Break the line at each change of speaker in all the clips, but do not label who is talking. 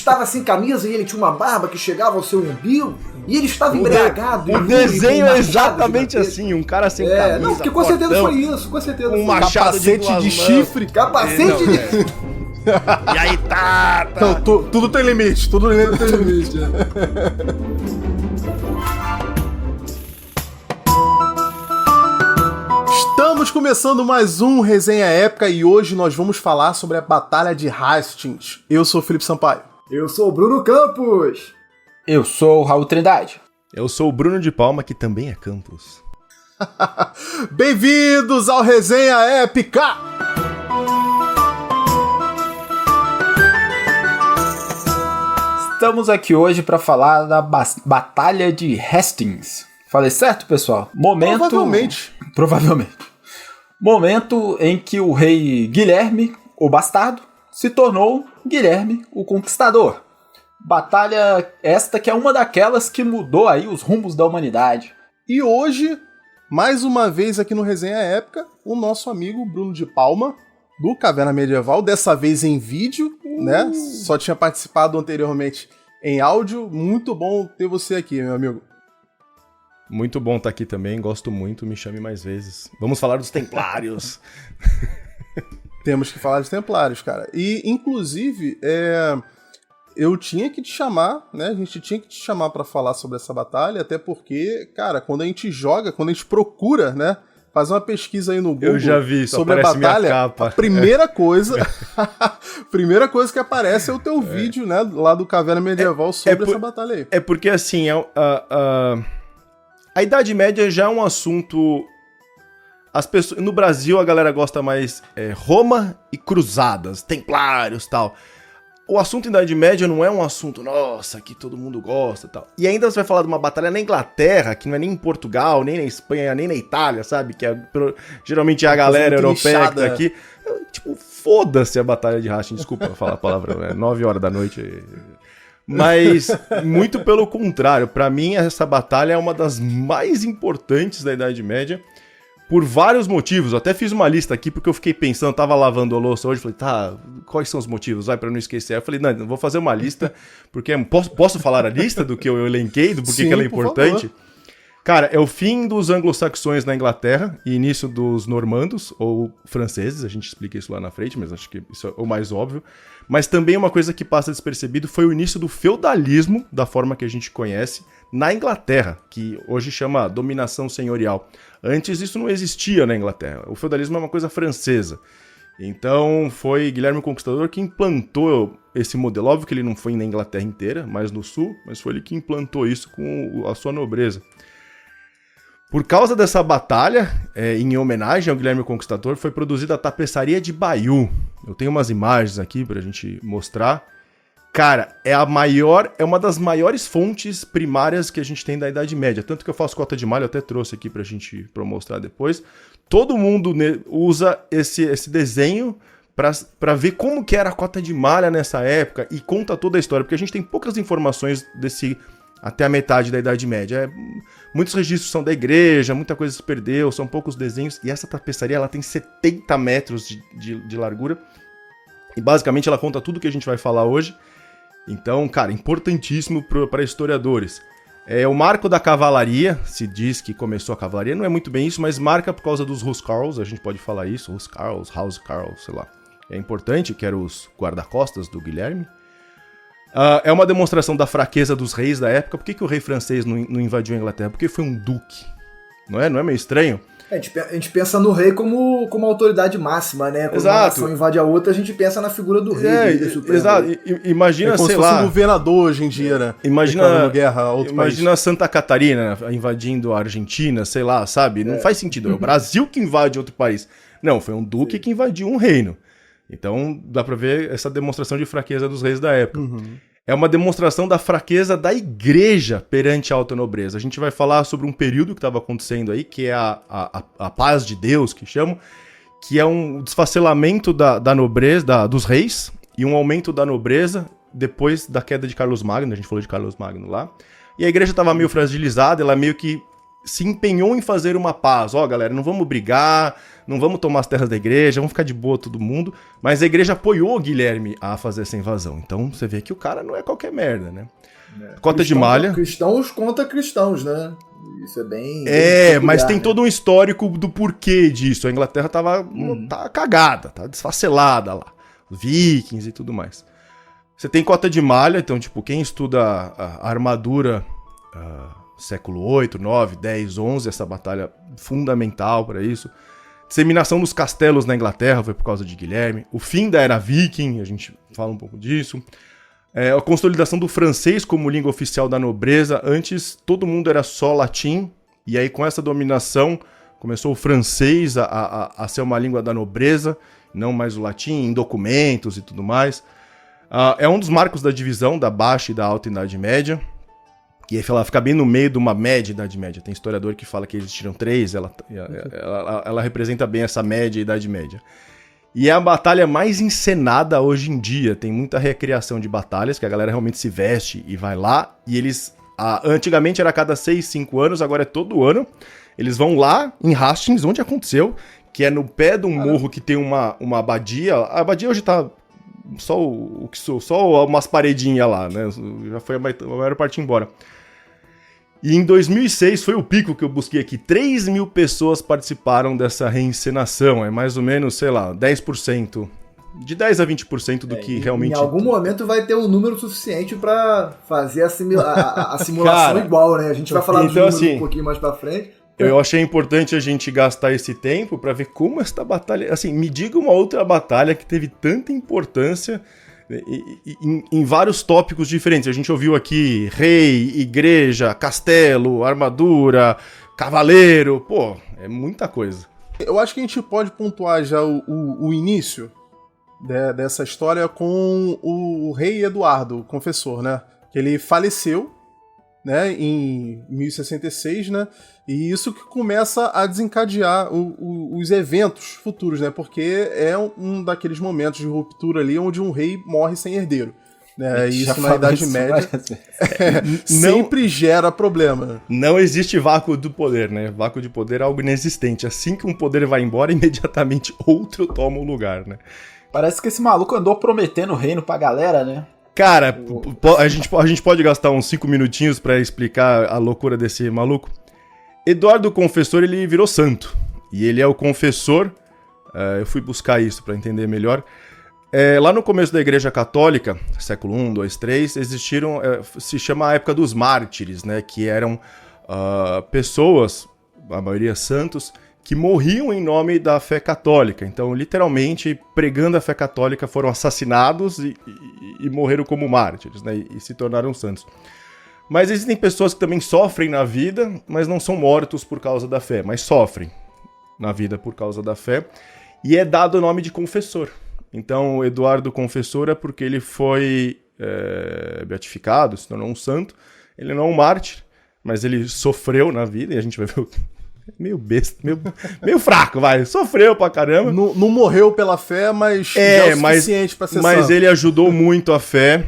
estava sem camisa e ele tinha uma barba que chegava ao seu umbigo, e ele estava embriagado.
O desenho é exatamente assim, um cara sem camisa.
Não, porque com certeza foi isso, com certeza.
Um machado
de chifre.
Capacete de...
E aí tá.
Não, tudo tem limite, tudo tem limite. Estamos começando mais um Resenha Épica e hoje nós vamos falar sobre a Batalha de Hastings. Eu sou o Felipe Sampaio.
Eu sou o Bruno Campos.
Eu sou o Raul Trindade.
Eu sou o Bruno de Palma, que também é Campos.
Bem-vindos ao Resenha Épica!
Estamos aqui hoje para falar da Batalha de Hastings. Falei certo, pessoal? Provavelmente. Momento em que o rei Guilherme, o Bastardo, se tornou Guilherme, o Conquistador. Batalha esta que é uma daquelas que mudou aí os rumos da humanidade.
E hoje, mais uma vez aqui no Resenha Épica, o nosso amigo Bruno de Palma, do Caverna Medieval, dessa vez em vídeo, né? Só tinha participado anteriormente em áudio. Muito bom ter você aqui, meu amigo.
Muito bom estar aqui também, gosto muito, me chame mais vezes. Vamos falar dos Templários.
Temos que falar dos Templários, cara. E, inclusive, eu tinha que te chamar, né? A gente tinha que te chamar pra falar sobre essa batalha, até porque, cara, quando a gente joga, quando a gente procura, né? Fazer uma pesquisa aí no Google
eu já vi,
sobre a batalha, a primeira coisa que aparece é o teu vídeo, né? Lá do Caverna Medieval sobre essa batalha aí.
É porque, assim, a Idade Média já é um assunto... No Brasil a galera gosta mais Roma e cruzadas, templários e tal. O assunto Idade Média não é um assunto, nossa, que todo mundo gosta e tal. E ainda você vai falar de uma batalha na Inglaterra, que não é nem em Portugal, nem na Espanha, nem na Itália, sabe? Que geralmente é a galera europeia que tá aqui. Tipo, foda-se a Batalha de Hastings, desculpa falar a palavra, 9 horas da noite... Mas, muito pelo contrário, pra mim essa batalha é uma das mais importantes da Idade Média, por vários motivos. Eu até fiz uma lista aqui porque eu fiquei pensando, tava lavando a louça hoje, falei, tá, quais são os motivos? Vai, pra não esquecer. Aí eu falei, não, vou fazer uma lista, porque posso falar a lista do que eu elenquei, do porquê que ela é importante? Favor. Cara, é o fim dos anglo-saxões na Inglaterra e início dos normandos, ou franceses, a gente explica isso lá na frente, mas acho que isso é o mais óbvio. Mas também uma coisa que passa despercebido foi o início do feudalismo, da forma que a gente conhece, na Inglaterra, que hoje chama dominação senhorial. Antes isso não existia na Inglaterra, o feudalismo é uma coisa francesa. Então foi Guilherme o Conquistador que implantou esse modelo. Óbvio que ele não foi na Inglaterra inteira, mas no sul, mas foi ele que implantou isso com a sua nobreza. Por causa dessa batalha, em homenagem ao Guilherme o Conquistador, foi produzida a tapeçaria de Bayeux. Eu tenho umas imagens aqui pra gente mostrar. Cara, é uma das maiores fontes primárias que a gente tem da Idade Média. Tanto que eu faço cota de malha, eu até trouxe aqui pra mostrar depois. Todo mundo usa esse desenho pra ver como que era a cota de malha nessa época e conta toda a história. Porque a gente tem poucas informações até a metade da Idade Média. Muitos registros são da igreja, muita coisa se perdeu, são poucos desenhos. E essa tapeçaria ela tem 70 metros de largura. E basicamente ela conta tudo que a gente vai falar hoje. Então, cara, importantíssimo para historiadores. O marco da cavalaria, se diz que começou a cavalaria, não é muito bem isso, mas marca por causa dos huscarls, a gente pode falar isso, huscarls, housecarls, sei lá. É importante, que eram os guarda-costas do Guilherme. É uma demonstração da fraqueza dos reis da época. Por que o rei francês não invadiu a Inglaterra? Porque foi um duque. Não é meio estranho?
A gente pensa no rei como autoridade máxima, né? Quando uma nação invade a outra, a gente pensa na figura do rei.
Exato. Imagina, sei lá...
como se fosse um governador hoje em dia, né?
Imagina Santa Catarina invadindo a Argentina, sei lá, sabe? Não faz sentido. É o Brasil que invade outro país. Não, foi um duque que invadiu um reino. Então, dá pra ver essa demonstração de fraqueza dos reis da época. É uma demonstração da fraqueza da igreja perante a alta nobreza. A gente vai falar sobre um período que estava acontecendo aí, que é a paz de Deus, que chamam, que é um desfacelamento da nobreza, dos reis, e um aumento da nobreza depois da queda de Carlos Magno. A gente falou de Carlos Magno lá. E a igreja estava meio fragilizada, ela meio que se empenhou em fazer uma paz. Ó, galera, não vamos brigar, não vamos tomar as terras da igreja, vamos ficar de boa todo mundo. Mas a igreja apoiou o Guilherme a fazer essa invasão. Então você vê que o cara não é qualquer merda, né? Cota de malha.
Cristãos contra cristãos, né? Isso é bem...
mas tem todo um histórico do porquê disso. A Inglaterra tá cagada, tá desfacelada lá. Vikings e tudo mais. Você tem cota de malha, então, tipo, quem estuda a armadura século 8, 9, 10, 11, essa batalha fundamental para isso. Disseminação dos castelos na Inglaterra foi por causa de Guilherme. O fim da era viking, a gente fala um pouco disso. A consolidação do francês como língua oficial da nobreza. Antes, todo mundo era só latim. E aí, com essa dominação, começou o francês a ser uma língua da nobreza, não mais o latim, em documentos e tudo mais. É um dos marcos da divisão da Baixa e da Alta Idade Média. E aí ela fica bem no meio de uma média Idade Média. Tem historiador que fala que existiram 3, ela representa bem essa média e Idade Média. E é a batalha mais encenada hoje em dia. Tem muita recriação de batalhas, que a galera realmente se veste e vai lá. E eles, antigamente era a cada 6, 5 anos, agora é todo ano. Eles vão lá em Hastings, onde aconteceu, que é no pé de um morro que tem uma abadia. A abadia hoje tá só umas paredinhas lá, né? Já foi a maior parte embora. E em 2006 foi o pico que eu busquei aqui. 3 mil pessoas participaram dessa reencenação. É mais ou menos, sei lá, 10%. De 10 a 20% do que realmente...
Em algum momento vai ter um número suficiente pra fazer a simulação cara, igual, né? A gente vai falar então, dos números um pouquinho mais pra frente.
Eu achei importante a gente gastar esse tempo pra ver como esta batalha... Assim, me diga uma outra batalha que teve tanta importância... Em vários tópicos diferentes. A gente ouviu aqui rei, igreja, castelo, armadura, cavaleiro. Pô, é muita coisa.
Eu acho que a gente pode pontuar já o início dessa história com o rei Eduardo, o confessor, né? Que ele faleceu, né, em 1066, né? E isso que começa a desencadear os eventos futuros, né? Porque é um daqueles momentos de ruptura ali onde um rei morre sem herdeiro. Né? E isso na Idade Média sempre gera problema.
Não existe vácuo do poder, né? Vácuo de poder é algo inexistente. Assim que um poder vai embora, imediatamente outro toma o lugar, né?
Parece que esse maluco andou prometendo o reino pra galera, né?
Cara, a gente pode gastar uns 5 minutinhos pra explicar a loucura desse maluco. Eduardo o Confessor, ele virou santo. E ele é o confessor. Eu fui buscar isso pra entender melhor. Lá no começo da Igreja Católica, século I, II, III, existiram, se chama a época dos mártires, né? Que eram pessoas, a maioria santos, que morriam em nome da fé católica. Então, literalmente, pregando a fé católica, foram assassinados e morreram como mártires, né? E se tornaram santos. Mas existem pessoas que também sofrem na vida, mas não são mortos por causa da fé, mas sofrem na vida por causa da fé. E é dado o nome de confessor. Então, Eduardo Confessor é porque ele foi beatificado, se tornou um santo. Ele não é um mártir, mas ele sofreu na vida, e a gente vai ver meio besta, meio fraco, vai. Sofreu pra caramba.
Não morreu pela fé, mas já é o suficiente pra ser
mas
santo.
Ele ajudou muito a fé,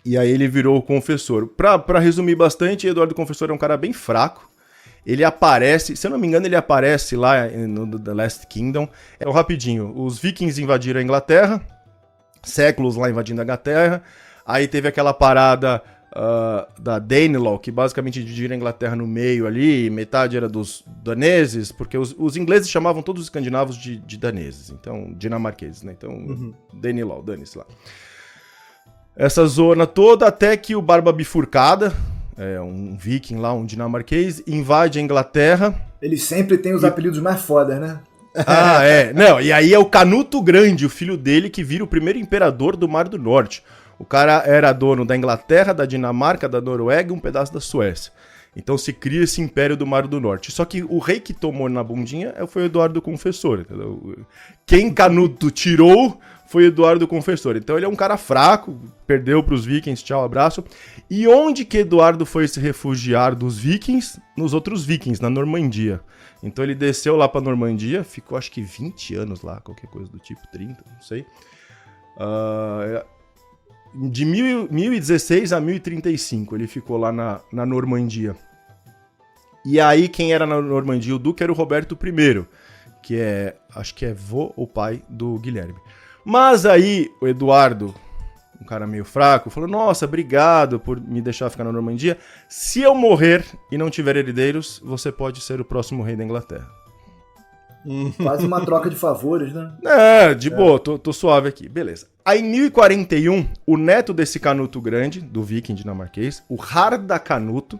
e aí ele virou o confessor. Pra resumir bastante, Eduardo Confessor é um cara bem fraco. Ele aparece, se eu não me engano, ele aparece lá no The Last Kingdom. Rapidinho, os vikings invadiram a Inglaterra, séculos lá invadindo a Inglaterra. Aí teve aquela parada da Danelaw, que basicamente dividiram a Inglaterra no meio ali, metade era dos daneses, porque os ingleses chamavam todos os escandinavos de daneses, então dinamarqueses, né? Então, Danelaw, dane-se lá. Essa zona toda, até que o Barba Bifurcada, um viking lá, um dinamarquês, invade a Inglaterra.
Ele sempre tem os apelidos mais fodas, né?
Não, e aí é o Canuto Grande, o filho dele, que vira o primeiro imperador do Mar do Norte. O cara era dono da Inglaterra, da Dinamarca, da Noruega e um pedaço da Suécia. Então se cria esse império do Mar do Norte. Só que o rei que tomou na bundinha foi o Eduardo Confessor, entendeu? Quem Canuto tirou foi Eduardo Confessor. Então ele é um cara fraco, perdeu para os vikings, tchau, abraço. E onde que Eduardo foi se refugiar dos vikings? Nos outros vikings, na Normandia. Então ele desceu lá para Normandia, ficou acho que 20 anos lá, qualquer coisa do tipo, 30, não sei. De 1016 a 1035 ele ficou lá na Normandia. E aí quem era na Normandia, o duque, era o Roberto I, que acho que é vô ou pai do Guilherme. Mas aí o Eduardo, um cara meio fraco, falou, nossa, obrigado por me deixar ficar na Normandia. Se eu morrer e não tiver herdeiros, você pode ser o próximo rei da Inglaterra.
Quase uma troca de favores, né?
De boa, tô suave aqui, beleza. Aí em 1041, o neto desse Canuto Grande, do viking dinamarquês, o Harda Canuto,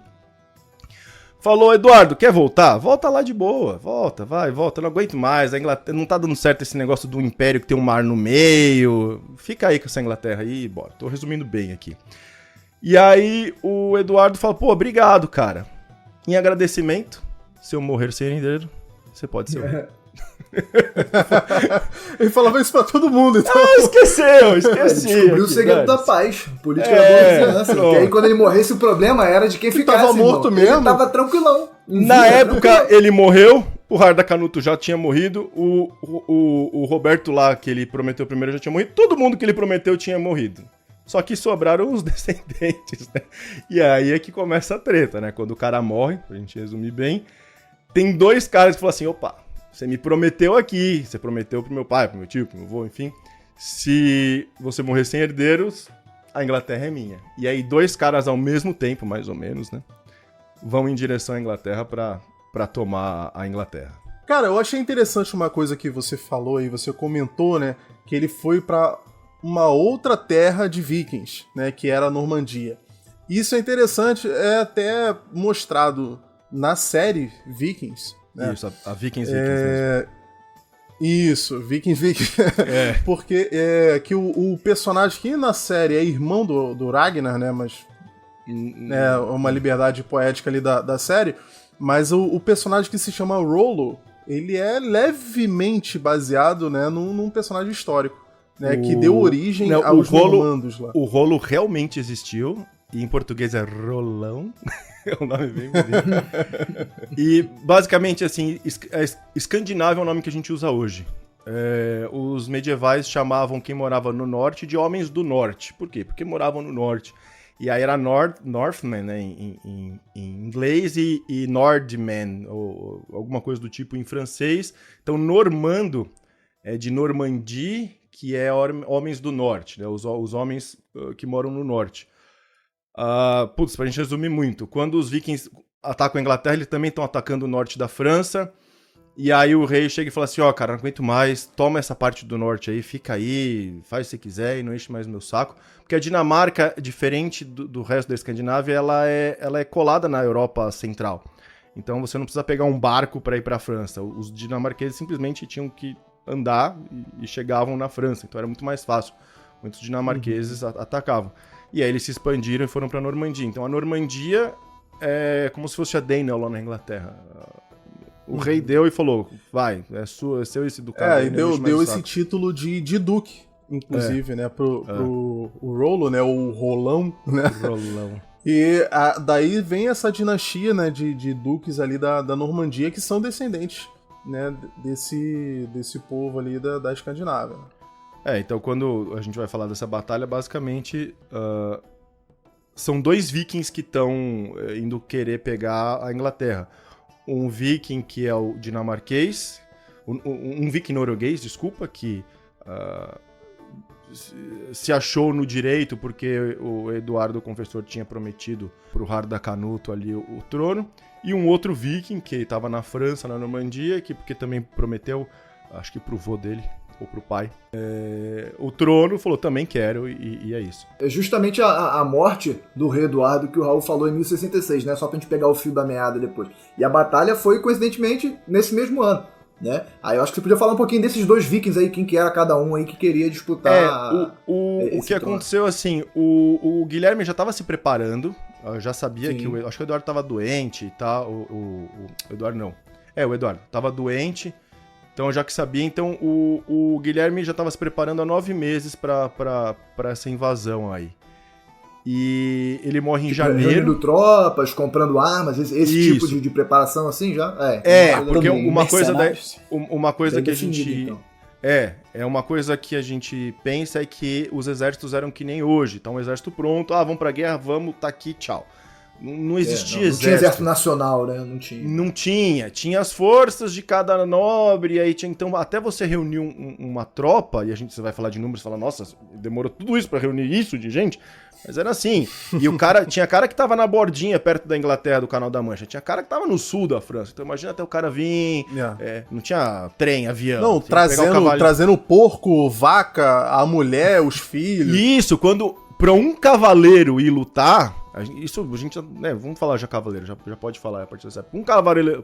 falou, Eduardo, quer voltar? Volta lá de boa, volta, eu não aguento mais, a Inglaterra não tá dando certo esse negócio do império que tem um mar no meio, fica aí com essa Inglaterra aí, bora, tô resumindo bem aqui. E aí o Eduardo falou, pô, obrigado, cara, em agradecimento, se eu morrer sem herdeiro, você pode ser o rei.
Ele falava isso pra todo mundo, então.
Esqueci.
Descobriu o segredo da paz. Política da boa vizinhança. Porque aí quando ele morresse, o problema era de quem ficasse.
Tava morto mesmo.
Ele tava tranquilão.
Na época, ele morreu. O Harda Canuto já tinha morrido. O Roberto lá, que ele prometeu primeiro, já tinha morrido. Todo mundo que ele prometeu tinha morrido. Só que sobraram os descendentes, né? E aí é que começa a treta, né? Quando o cara morre, pra gente resumir bem, tem dois caras que falam assim, opa, você me prometeu aqui, você prometeu pro meu pai, pro meu tio, pro meu avô, enfim. Se você morrer sem herdeiros, a Inglaterra é minha. E aí dois caras ao mesmo tempo, mais ou menos, né? Vão em direção à Inglaterra pra tomar a Inglaterra.
Cara, eu achei interessante uma coisa que você falou aí, você comentou, né? Que ele foi pra uma outra terra de vikings, né? Que era a Normandia. Isso é interessante, é até mostrado na série Vikings. Né?
Isso, a Vikings mesmo.
Isso, Vikings. Porque que o personagem que na série é irmão do Ragnar, né? Mas é uma liberdade poética ali da série. Mas o personagem que se chama Rollo, ele é levemente baseado, né, num personagem histórico, né? Que deu origem aos normandos lá.
O Rollo realmente existiu. E em português é Rolão. É um nome bem bonito. E, basicamente, assim, Escandinávia é o nome que a gente usa hoje. Os medievais chamavam quem morava no norte de homens do norte. Por quê? Porque moravam no norte. E aí era Northman, né, em inglês, e Nordman, ou alguma coisa do tipo em francês. Então, normando é de Normandie, que é homens do norte, né, os homens que moram no norte. Pra gente resumir muito, quando os vikings atacam a Inglaterra, eles também estão atacando o norte da França, e aí o rei chega e fala assim, cara, não aguento mais, toma essa parte do norte aí, fica aí, faz o que você quiser e não enche mais meu saco, porque a Dinamarca, diferente do resto da Escandinávia, ela é colada na Europa Central, então você não precisa pegar um barco para ir para a França, os dinamarqueses simplesmente tinham que andar e chegavam na França, então era muito mais fácil, muitos dinamarqueses atacavam. E aí eles se expandiram e foram pra Normandia. Então a Normandia é como se fosse a Daniel lá na Inglaterra. O rei deu e falou, vai, é seu esse ducado.
E deu esse título de duque, inclusive, né, pro Rollo, né, o Rolão, né.
Rolão.
E daí vem essa dinastia, né, de duques ali da Normandia, que são descendentes, né, desse povo ali da Escandinávia.
Então quando a gente vai falar dessa batalha, basicamente são dois vikings que estão indo querer pegar a Inglaterra. Um viking que é o dinamarquês, um viking norueguês, desculpa, que se achou no direito porque o Eduardo o Confessor tinha prometido pro Harda Canuto ali o trono, e um outro viking que estava na França, na Normandia, porque também prometeu, acho que pro vô dele, ou pro pai, o trono, falou, também quero, e é isso.
É justamente a morte do rei Eduardo que o Raul falou em 1066, né? Só pra gente pegar o fio da meada depois. E a batalha foi, coincidentemente, nesse mesmo ano, né? Aí eu acho que você podia falar um pouquinho desses dois vikings aí, quem que era cada um aí que queria disputar.
O que aconteceu, assim, o Guilherme já tava se preparando, já sabia que acho que o Eduardo tava doente e tal, o Eduardo não. O Eduardo tava doente. Então, já que sabia, então o Guilherme já estava se preparando há 9 meses para essa invasão aí. E ele morre em janeiro.
Reunindo tropas, comprando armas, esse tipo de preparação assim já?
Porque uma coisa que a gente... Então. Uma coisa que a gente pensa é que os exércitos eram que nem hoje. Tá um exército pronto, vamos pra guerra, vamos, tá aqui, tchau. Não existia
não
exército.
tinha exército nacional, né? Não tinha.
Não tinha. Tinha as forças de cada nobre, e aí tinha, então, até você reunir uma tropa, e você vai falar de números e falar, nossa, demorou tudo isso pra reunir isso de gente, mas era assim. E tinha cara que tava na bordinha, perto da Inglaterra, do Canal da Mancha, tinha cara que tava no sul da França, então imagina até o cara vir, não tinha trem, avião.
Não, trazendo porco, vaca, a mulher, os filhos.
Isso, quando pra um cavaleiro ir lutar, isso a gente, né, vamos falar já cavaleiro, já pode falar a partir dessa época. Um cavaleiro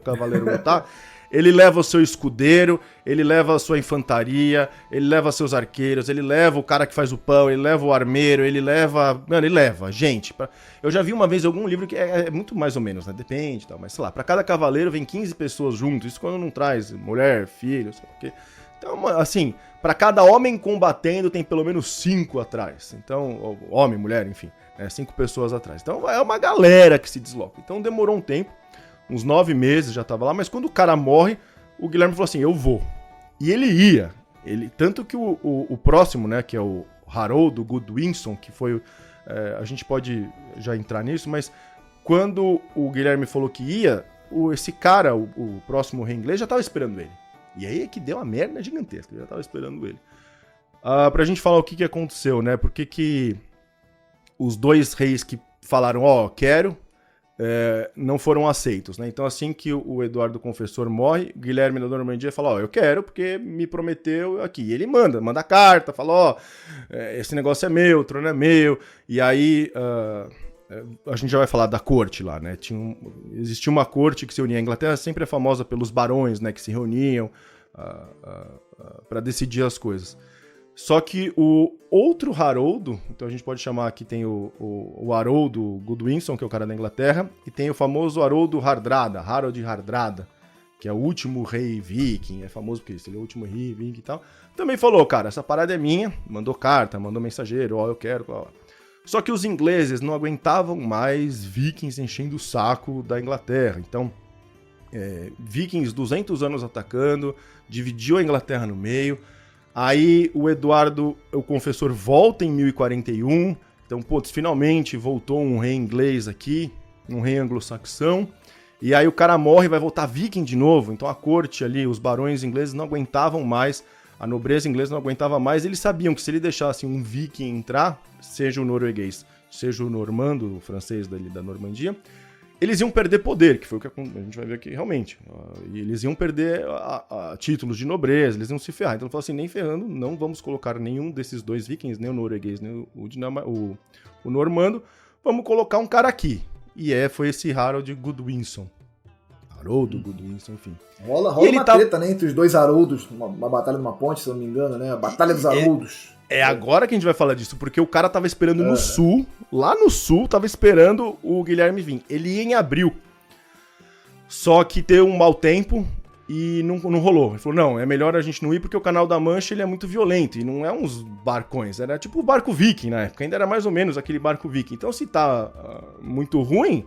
lutar, ele leva o seu escudeiro, ele leva a sua infantaria, ele leva seus arqueiros, ele leva o cara que faz o pão, ele leva o armeiro, ele leva gente. Eu já vi uma vez algum livro que é muito mais ou menos, né, depende e tal, mas sei lá, pra cada cavaleiro vem 15 pessoas juntos, isso quando não traz mulher, filho, sei lá o quê. Então, assim, pra cada homem combatendo tem pelo menos 5 atrás. Então, homem, mulher, enfim, 5 pessoas atrás. Então, é uma galera que se desloca. Então, demorou um tempo, uns 9 meses já tava lá, mas quando o cara morre, o Guilherme falou assim, eu vou. E ele ia. Tanto que o próximo, né, que é o Haroldo Godwinson, que foi... a gente pode já entrar nisso, mas quando o Guilherme falou que ia, esse cara, o próximo rei inglês, já tava esperando ele. E aí é que deu uma merda gigantesca, eu já tava esperando ele. Pra gente falar o que aconteceu, né? Por que os dois reis que falaram, quero, não foram aceitos, né? Então assim que o Eduardo Confessor morre, o Guilherme da Normandia fala, eu quero porque me prometeu aqui. E ele manda carta, fala, esse negócio é meu, o trono é meu. E aí... a gente já vai falar da corte lá, né? Existia uma corte que se unia. A Inglaterra sempre é famosa pelos barões, né? Que se reuniam para decidir as coisas. Só que o outro Haroldo, então a gente pode chamar aqui, tem o Haroldo Godwinson, que é o cara da Inglaterra, e tem o famoso Haroldo Hardrada, Harold Hardrada, que é o último rei viking, é famoso porque ele é o último rei viking e tal. Também falou, cara, essa parada é minha, mandou carta, mandou mensageiro, eu quero, Só que os ingleses não aguentavam mais vikings enchendo o saco da Inglaterra. Então, vikings 200 anos atacando, dividiu a Inglaterra no meio. Aí o Eduardo, o Confessor, volta em 1041. Então, finalmente voltou um rei inglês aqui, um rei anglo-saxão. E aí o cara morre e vai voltar viking de novo. Então a corte ali, os barões ingleses não aguentavam mais, a nobreza inglesa não aguentava mais. Eles sabiam que se ele deixasse um viking entrar, seja o norueguês, seja o normando, o francês da Normandia, eles iam perder poder, que foi o que a gente vai ver aqui realmente. E eles iam perder títulos de nobreza, eles iam se ferrar. Então ele falou assim, nem ferrando, não vamos colocar nenhum desses dois vikings, nem o norueguês, nem o normando, vamos colocar um cara aqui. E foi esse Harold Godwinson. Haroldo Godwinson, enfim.
Rola uma treta, né, entre os dois Haroldos, uma batalha numa ponte, se eu não me engano, né? A Batalha dos Haroldos.
Agora que a gente vai falar disso, porque o cara tava esperando no sul, lá no sul, tava esperando o Guilherme vir. Ele ia em abril. Só que deu um mau tempo e não rolou. Ele falou, não, é melhor a gente não ir porque o Canal da Mancha ele é muito violento e não é uns barcões, era tipo o barco viking na época, ainda era mais ou menos aquele barco viking. Então se tá muito ruim,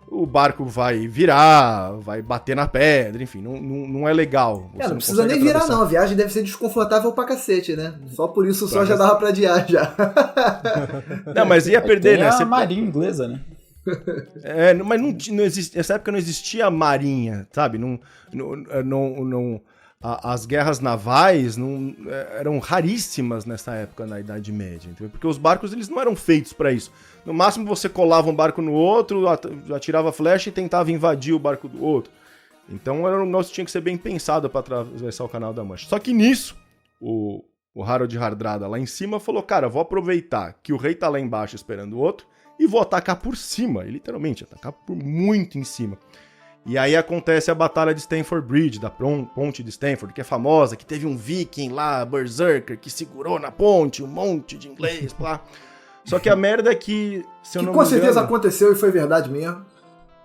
o barco vai virar, vai bater na pedra, enfim, não é legal.
Não precisa nem virar não, a viagem deve ser desconfortável pra cacete, né? Só por isso já dava pra adiar já.
Não, mas ia perder, né?
A marinha inglesa, né?
Mas não existia, nessa época não existia marinha, sabe? As guerras navais eram raríssimas nessa época, na Idade Média, entendeu? Porque os barcos eles não eram feitos pra isso. No máximo você colava um barco no outro, atirava flecha e tentava invadir o barco do outro. Então era um negócio que tinha que ser bem pensado para atravessar o Canal da Mancha. Só que nisso, o Harold Hardrada lá em cima falou, cara, vou aproveitar que o rei tá lá embaixo esperando o outro e vou atacar por cima, e literalmente, atacar por muito em cima. E aí acontece a Batalha de Stamford Bridge, da ponte de Stamford, que é famosa, que teve um viking lá, Berserker, que segurou na ponte, um monte de inglês lá. Só que a merda é que, se eu não me engano...
com certeza aconteceu e foi verdade mesmo.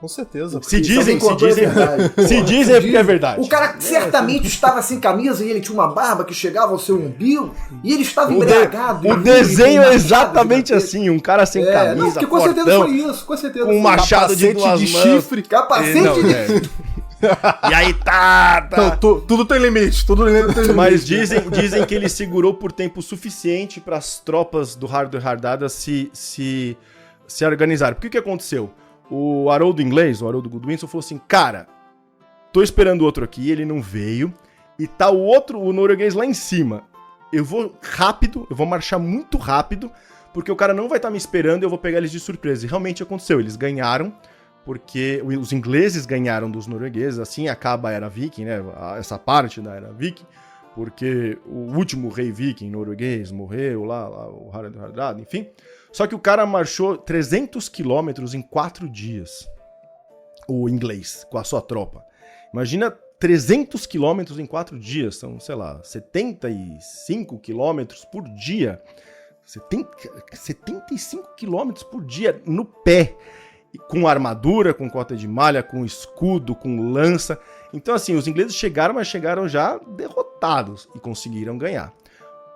Com certeza.
Se dizem porque é verdade.
O cara certamente estava sem camisa e ele tinha uma barba que chegava ao seu umbigo e ele estava embriagado.
O desenho é exatamente assim, um cara sem camisa,
não, porque com certeza foi isso, com certeza.
Com um machado de duas mãos.
Chifre, capacete de...
E aí tá.
Não, tudo tem limite,
Mas dizem que ele segurou por tempo suficiente para as tropas do Haroldo Hardrada se organizarem. Porque o que aconteceu? o Haroldo inglês, o Haroldo Goodwinson, falou assim, cara, tô esperando o outro aqui, ele não veio, e tá o norueguês lá em cima. Eu vou rápido, eu vou marchar muito rápido, porque o cara não vai estar me esperando e eu vou pegar eles de surpresa. E realmente aconteceu, eles ganharam, porque os ingleses ganharam dos noruegueses, assim acaba a Era Viking, né, essa parte da Era Viking, porque o último rei viking norueguês morreu lá o Harald Hardrada, enfim. Só que o cara marchou 300 quilômetros em 4 dias, o inglês, com a sua tropa. Imagina 300 quilômetros em 4 dias, são, sei lá, 75 quilômetros por dia. 75 quilômetros por dia no pé, com armadura, com cota de malha, com escudo, com lança. Então, assim, os ingleses chegaram, mas chegaram já derrotados e conseguiram ganhar.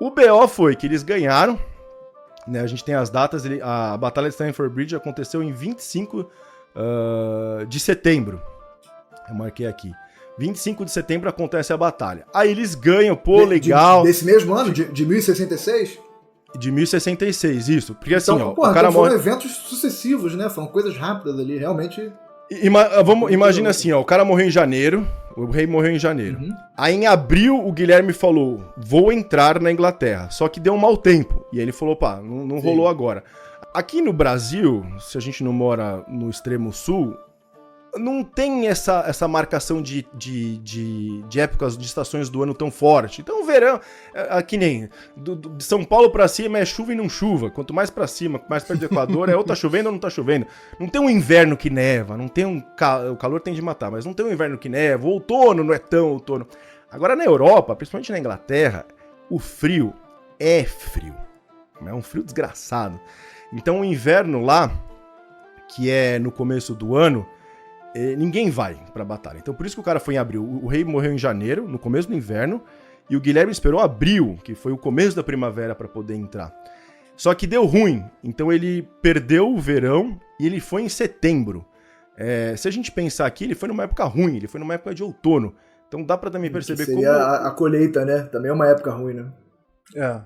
O BO foi que eles ganharam, né? A gente tem as datas, a Batalha de Stamford Bridge aconteceu em 25 de setembro. Eu marquei aqui. 25 de setembro acontece a batalha. Aí eles ganham, pô, legal.
Desse mesmo ano, de 1066?
De 1066, isso. Porque
então,
assim, ó,
porra,
o cara
então foram
morre...
eventos sucessivos, né? Foram coisas rápidas ali, realmente.
Imagina assim, ó, o cara morreu em janeiro, o rei morreu em janeiro.
Uhum.
Aí em abril o Guilherme falou, vou entrar na Inglaterra. Só que deu um mau tempo. E aí ele falou, pá, não rolou agora. Aqui no Brasil, se a gente não mora no extremo sul, não tem essa marcação de épocas, de estações do ano tão forte. Então o verão, que nem de São Paulo pra cima é chuva e não chuva. Quanto mais pra cima, mais perto do Equador, ou tá chovendo ou não tá chovendo. Não tem um inverno que neva, não tem o calor tem de matar, mas não tem um inverno que neva. O outono não é tão outono. Agora na Europa, principalmente na Inglaterra, o frio é frio. É um frio desgraçado. Então o inverno lá, que é no começo do ano, ninguém vai pra batalha. Então por isso que o cara foi em abril. O rei morreu em janeiro, no começo do inverno, e o Guilherme esperou abril, que foi o começo da primavera, pra poder entrar. Só que deu ruim, então ele perdeu o verão e ele foi em setembro. Se a gente pensar aqui, ele foi numa época ruim, ele foi numa época de outono. Então dá pra também perceber
que seria
como...
a colheita, né? Também é uma época ruim, né?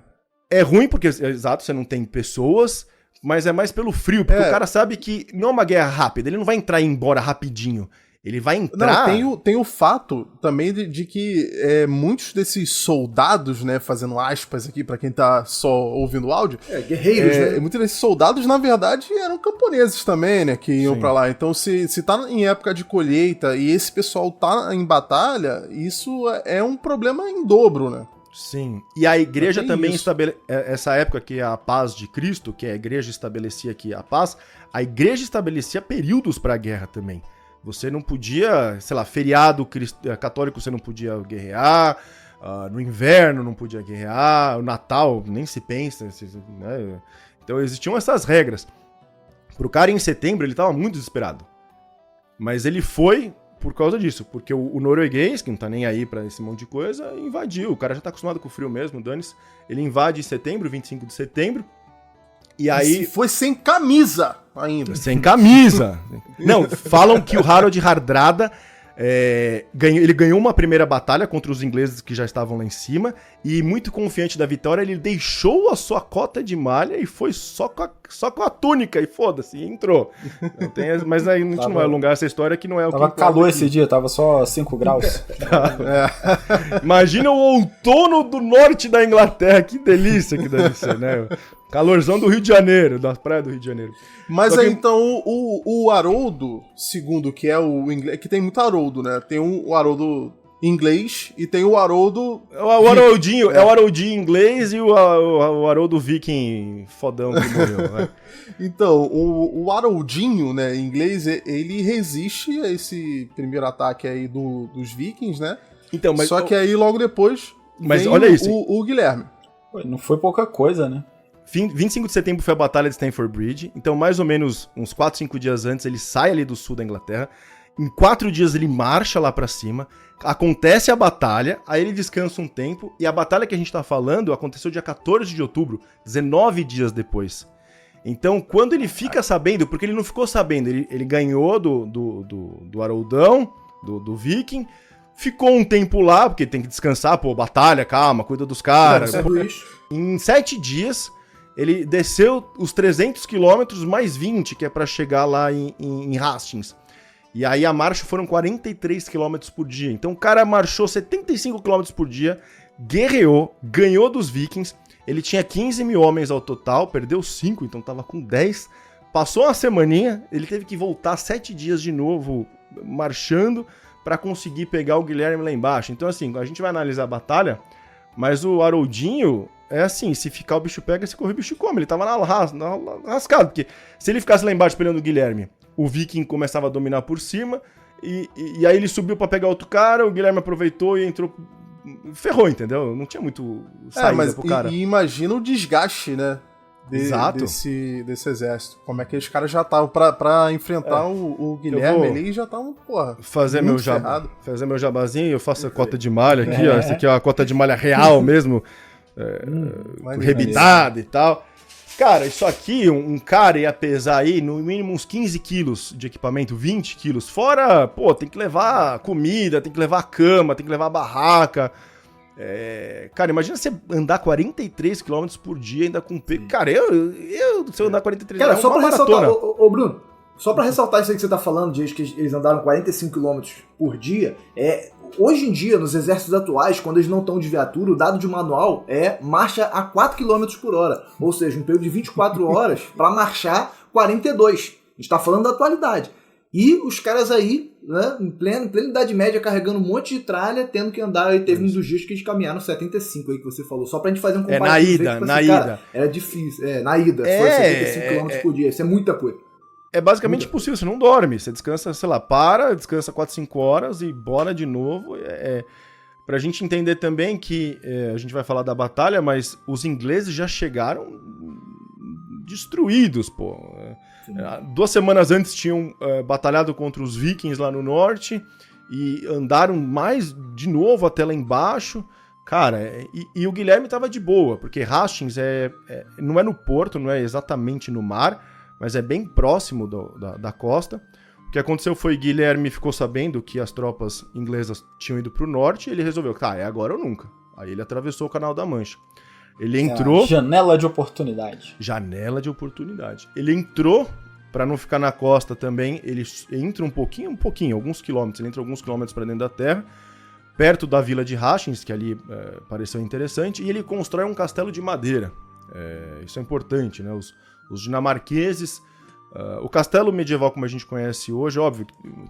É ruim porque, exato, você não tem pessoas... Mas é mais pelo frio, porque o cara sabe que não é uma guerra rápida, ele não vai entrar e ir embora rapidinho. Ele vai entrar...
Não, tem o fato também de que muitos desses soldados, né, fazendo aspas aqui pra quem tá só ouvindo o áudio...
guerreiros, né?
Muitos desses soldados, na verdade, eram camponeses também, né, que iam pra lá. Então, se tá em época de colheita e esse pessoal tá em batalha, isso é um problema em dobro, né?
Sim, e a igreja também essa época que é a paz de Cristo, que a igreja estabelecia aqui a paz, a igreja estabelecia períodos para a guerra também. Você não podia, sei lá, feriado católico você não podia guerrear, no inverno não podia guerrear, o Natal nem se pensa, né? Então existiam essas regras. Pro cara em setembro ele tava muito desesperado, mas ele foi... por causa disso, porque o norueguês, que não tá nem aí pra esse monte de coisa, invadiu. O cara já tá acostumado com o frio mesmo, dane-se. Ele invade em setembro, 25 de setembro, e aí...
foi sem camisa ainda.
Sem camisa! Não, falam que o Harald Hardrada, ele ganhou uma primeira batalha contra os ingleses que já estavam lá em cima, e muito confiante da vitória, ele deixou a sua cota de malha e foi só com a túnica, e foda-se, entrou. Mas aí a gente não vai alongar essa história, que não é o que...
Tava calor esse dia, tava só 5 graus.
Imagina o outono do norte da Inglaterra, que delícia que deve ser, né? Calorzão do Rio de Janeiro, da praia do Rio de Janeiro.
Mas aí, então, o Haroldo, segundo, que é o inglês, que tem muito Haroldo, né? Tem o Haroldo inglês e tem o Haroldo...
O Haroldinho, é o Haroldinho inglês e o Haroldo viking fodão que morreu, né?
Então, o Haroldinho, né, em inglês, ele resiste a esse primeiro ataque aí dos vikings, né?
Então, mas...
Só que aí, logo depois,
mas
vem
olha isso.
o Guilherme.
Não foi pouca coisa, né?
25 de setembro foi a Batalha de Stamford Bridge, então mais ou menos uns 4, 5 dias antes ele sai ali do sul da Inglaterra, em 4 dias ele marcha lá pra cima, acontece a batalha, aí ele descansa um tempo, e a batalha que a gente tá falando aconteceu dia 14 de outubro, 19 dias depois. Então, quando ele fica sabendo, porque ele não ficou sabendo, ele ganhou do Haroldão, do Viking, ficou um tempo lá, porque tem que descansar, batalha, calma, cuida dos caras. Em 7 dias... ele desceu os 300 quilômetros mais 20, que é pra chegar lá em Hastings. E aí a marcha foram 43 km por dia. Então o cara marchou 75 km por dia, guerreou, ganhou dos vikings. Ele tinha 15 mil homens ao total, perdeu 5, então tava com 10. Passou uma semaninha, ele teve que voltar 7 dias de novo marchando pra conseguir pegar o Guilherme lá embaixo. Então assim, a gente vai analisar a batalha, mas o Haroldinho é assim, se ficar o bicho pega, se correr o bicho come. Ele tava na rascada, porque se ele ficasse lá embaixo peleando o Guilherme, o Viking começava a dominar por cima, e aí ele subiu pra pegar outro cara, o Guilherme aproveitou e entrou, ferrou, entendeu? Não tinha muito saída pro cara.
E imagina o desgaste, né?
Exato.
Desse exército. Como é que os caras já estavam pra enfrentar o Guilherme ali e já estavam, porra,
fazer meu jabazinho, eu faço a cota de malha aqui, ó. Essa aqui é a cota de malha real mesmo, rebitada e tal. Cara, isso aqui, um cara ia pesar aí no mínimo uns 15 quilos de equipamento, 20 quilos. Fora, pô, tem que levar comida, tem que levar cama, tem que levar barraca. Cara, imagina você andar 43 km por dia ainda com... Cara, se eu andar 43 km,
cara, só pra ressaltar, ô Bruno, só pra ressaltar isso aí que você tá falando, de que eles andaram 45 km por dia, hoje em dia, nos exércitos atuais, quando eles não estão de viatura, o dado de manual é marcha a 4 km por hora. Ou seja, um período de 24 horas para marchar 42. A gente tá falando da atualidade. E os caras aí, né, em plena Idade Média, carregando um monte de tralha, tendo que andar. Aí teve uns dos dias que eles caminharam 75 aí que você falou. Só pra gente fazer um comparativo.
Na ida.
Cara, era difícil. Na ida, foi 75 km por dia. Isso é muita coisa.
É basicamente impossível, você não dorme, você descansa, sei lá, descansa 4, 5 horas e bora de novo. Pra gente entender também que a gente vai falar da batalha, mas os ingleses já chegaram destruídos, pô. 2 semanas antes tinham batalhado contra os vikings lá no norte e andaram mais de novo até lá embaixo. Cara, e o Guilherme tava de boa, porque Hastings não é no porto, não é exatamente no mar, mas é bem próximo da costa. O que aconteceu foi que Guilherme ficou sabendo que as tropas inglesas tinham ido pro norte e ele resolveu, é agora ou nunca. Aí ele atravessou o Canal da Mancha. Ele entrou...
Janela de oportunidade.
Janela de oportunidade. Ele entrou, pra não ficar na costa também, ele entra um pouquinho, alguns quilômetros, ele entra alguns quilômetros pra dentro da terra, perto da vila de Hastings, que ali pareceu interessante, e ele constrói um castelo de madeira. Isso é importante, né? Os dinamarqueses, o castelo medieval como a gente conhece hoje, óbvio,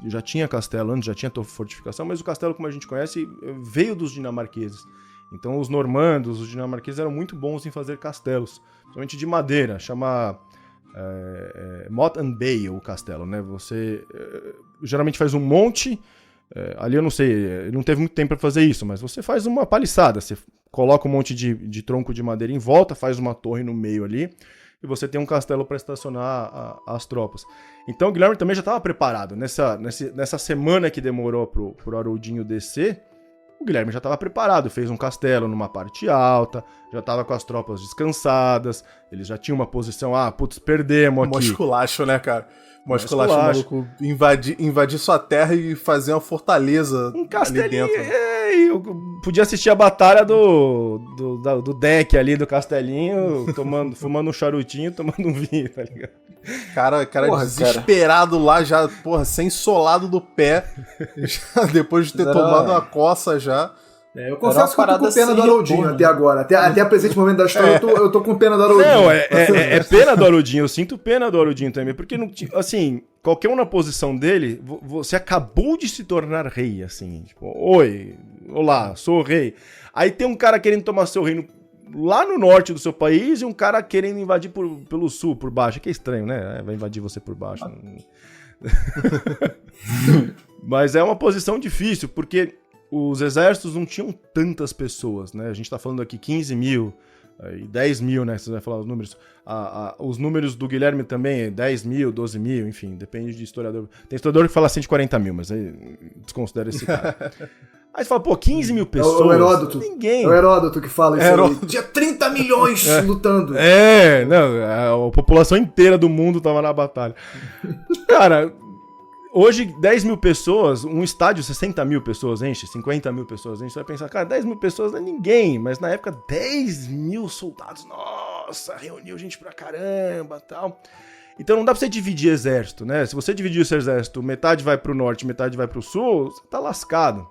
já tinha castelo antes, já tinha fortificação, mas o castelo como a gente conhece veio dos dinamarqueses. Então os normandos, os dinamarqueses eram muito bons em fazer castelos, principalmente de madeira, chama Motte and Bay o castelo, né? Você geralmente faz um monte, ali eu não sei, não teve muito tempo para fazer isso, mas você faz uma paliçada, você coloca um monte de tronco de madeira em volta, faz uma torre no meio ali, e você tem um castelo para estacionar as tropas. Então o Guilherme também já estava preparado. Nessa semana que demorou pro Haroldinho descer, o Guilherme já estava preparado, fez um castelo numa parte alta, já estava com as tropas descansadas, eles já tinham uma posição, perdemos aqui.
Mosculacho, né, cara? Mosculacho, maluco, invadir sua terra e fazer uma fortaleza
um castelinho,
ali dentro.
Eu podia assistir a batalha do deck ali, do castelinho, fumando um charutinho, tomando um vinho, tá ligado?
Cara desesperado lá já, sem solado do pé, já, depois de ter tomado uma coça já.
Eu confesso que eu tô com pena do Haroldinho até agora. Até o presente momento da história, eu tô com pena do Haroldinho.
Não, é pena do Haroldinho. Eu sinto pena do Haroldinho também. Porque, assim, qualquer um na posição dele, você acabou de se tornar rei, assim. Tipo, olá, sou o rei. Aí tem um cara querendo tomar seu reino lá no norte do seu país e um cara querendo invadir pelo sul, por baixo. Que é estranho, né? Vai invadir você por baixo. Mas é uma posição difícil, porque... os exércitos não tinham tantas pessoas, né? A gente tá falando aqui 15 mil e 10 mil, né? Você vai falar os números. Os números do Guilherme também, 10 mil, 12 mil, enfim, depende de historiador. Tem historiador que fala 140 mil, mas aí desconsidera esse cara. Aí você fala, 15 mil pessoas.
O Heródoto.
Ninguém.
É o Heródoto que fala isso aí. Tinha 30 milhões lutando.
A população inteira do mundo tava na batalha. Cara... hoje, 10 mil pessoas, um estádio 60 mil pessoas enche, 50 mil pessoas enche, você vai pensar, cara, 10 mil pessoas não é ninguém, mas na época 10 mil soldados, nossa, nossa, reuniu gente pra caramba, tal. Então não dá pra você dividir exército, né? Se você dividir o seu exército, metade vai pro norte, metade vai pro sul, você tá lascado.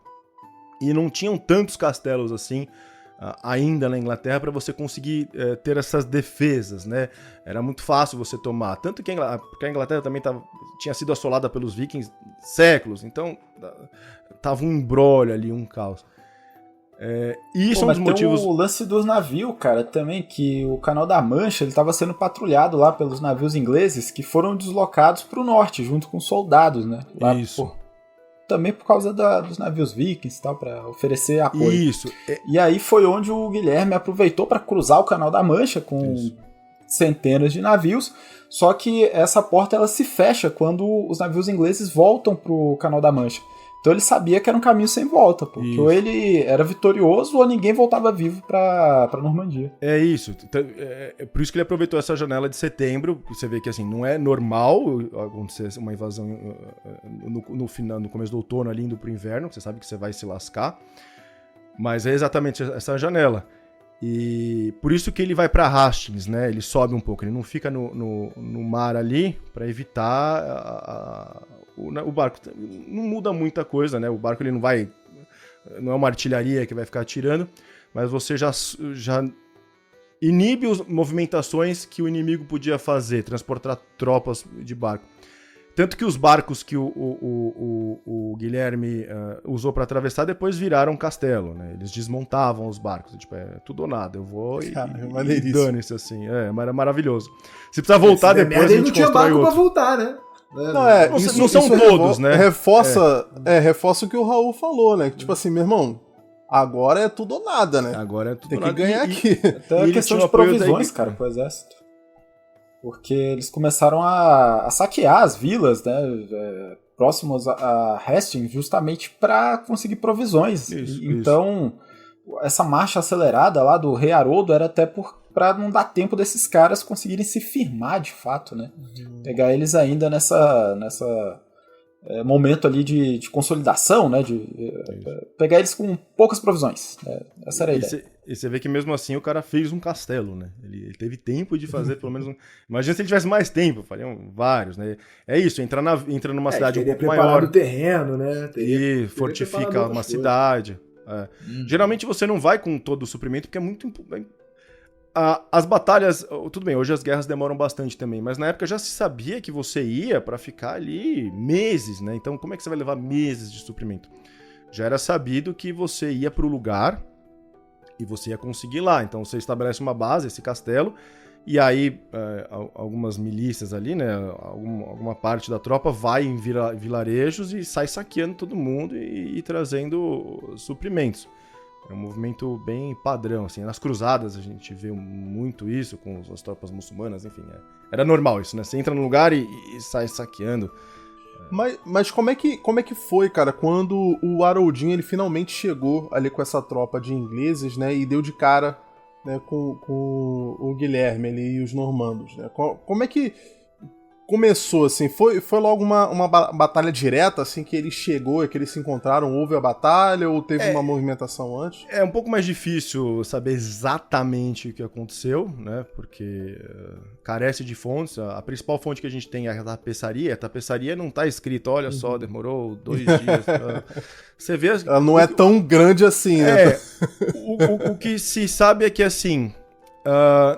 E não tinham tantos castelos assim ainda na Inglaterra para você conseguir ter essas defesas, né? Era muito fácil você tomar. Tanto que porque a Inglaterra também tinha sido assolada pelos vikings séculos, então tava um embrólio ali, um caos. E isso é um dos motivos...
o lance dos navios, cara, também, que o Canal da Mancha ele estava sendo patrulhado lá pelos navios ingleses que foram deslocados para o norte, junto com soldados, né? Lá,
isso.
Também por causa dos navios vikings e tal, para oferecer apoio.
Isso.
E aí foi onde o Guilherme aproveitou para cruzar o Canal da Mancha com centenas de navios, só que essa porta ela se fecha quando os navios ingleses voltam pro Canal da Mancha. Então ele sabia que era um caminho sem volta, porque ou ele era vitorioso ou ninguém voltava vivo pra Normandia.
É isso. É por isso que ele aproveitou essa janela de setembro. Você vê que assim, não é normal acontecer uma invasão no começo do outono, ali indo pro inverno, que você sabe que você vai se lascar. Mas é exatamente essa janela. E por isso que ele vai pra Hastings, né? Ele sobe um pouco, ele não fica no mar ali para evitar o barco. Não muda muita coisa, né? O barco ele não é uma artilharia que vai ficar atirando, mas você já inibe as movimentações que o inimigo podia fazer, transportar tropas de barco. Tanto que os barcos que o Guilherme usou para atravessar depois viraram castelo, né? Eles desmontavam os barcos, tipo, é tudo ou nada, eu vou e dane-se, assim. É maravilhoso. Se precisar voltar depois, a gente
não tinha barco pra voltar, né?
Não são todos, né?
Reforça o que o Raul falou, né? Que, tipo assim, meu irmão, agora é tudo ou nada, né?
Agora é tudo
ou nada. Tem que ganhar aqui.
Até a questão de provisões, cara, pro exército. Porque eles começaram a saquear as vilas, né, próximas a Hastings, justamente para conseguir provisões. Então, essa marcha acelerada lá do rei Haroldo era até para não dar tempo desses caras conseguirem se firmar de fato, né? Pegar eles ainda nessa momento ali de consolidação, né? Pegar eles com poucas provisões. Essa era a ideia.
E você vê que mesmo assim o cara fez um castelo, né? Ele teve tempo de fazer pelo menos um... Imagina se ele tivesse mais tempo, fariam vários, né? É isso, entra numa cidade um pouco maior.
O terreno, né?
E fortifica uma cidade. Geralmente você não vai com todo o suprimento, porque é muito... As batalhas, tudo bem, hoje as guerras demoram bastante também, mas na época já se sabia que você ia pra ficar ali meses, né? Então como é que você vai levar meses de suprimento? Já era sabido que você ia pro lugar e você ia conseguir lá. Então você estabelece uma base, esse castelo, e aí algumas milícias ali, né? Alguma parte da tropa vai em vilarejos e sai saqueando todo mundo e trazendo suprimentos. É um movimento bem padrão, assim. Nas cruzadas a gente vê muito isso com as tropas muçulmanas, enfim. Era normal isso, né? Você entra no lugar e sai saqueando.
Mas como é que foi, cara, quando o Haroldinho ele finalmente chegou ali com essa tropa de ingleses, né? E deu de cara, né, com o Guilherme ali e os normandos, né? Como é que começou, assim? Foi logo uma batalha direta, assim, que ele chegou e que eles se encontraram? Houve a batalha ou teve uma movimentação antes?
É um pouco mais difícil saber exatamente o que aconteceu, né? Porque carece de fontes. A principal fonte que a gente tem é a tapeçaria. A tapeçaria não tá escrito, olha só, demorou 2 dias. Você vê...
Ela não é tão grande assim, né?
O que se sabe é que, assim...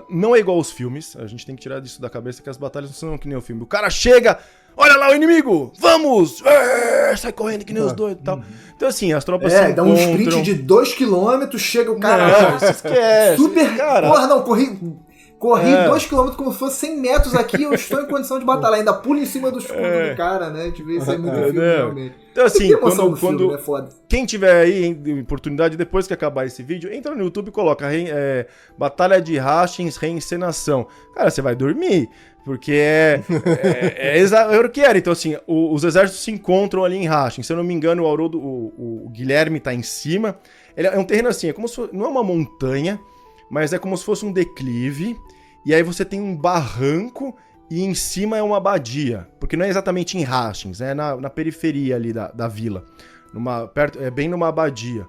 não é igual aos filmes, a gente tem que tirar disso da cabeça que as batalhas não são que nem o filme. O cara chega, olha lá o inimigo, vamos! Sai correndo que nem os doidos e tal. Então assim, as tropas se
dá um sprint de 2 km, chega o cara...
Não, você esquece.
Super...
Cara.
Porra, não, corri 2 km como se fosse 100 metros aqui, eu estou em condição de batalhar. Ainda pulo em cima do escudo do cara, né? A gente vê isso aí muito filme, realmente.
Então assim, quando
filme, né? Foda.
Quem tiver aí em oportunidade, depois que acabar esse vídeo, entra no YouTube e coloca Batalha de Hastings, reencenação. Cara, você vai dormir, porque é o que era. Então assim, os exércitos se encontram ali em Hastings. Se eu não me engano, o Guilherme tá em cima. É um terreno assim, não é uma montanha, mas é como se fosse um declive, e aí você tem um barranco e em cima é uma abadia, porque não é exatamente em Hastings, é na periferia ali da vila, bem numa abadia.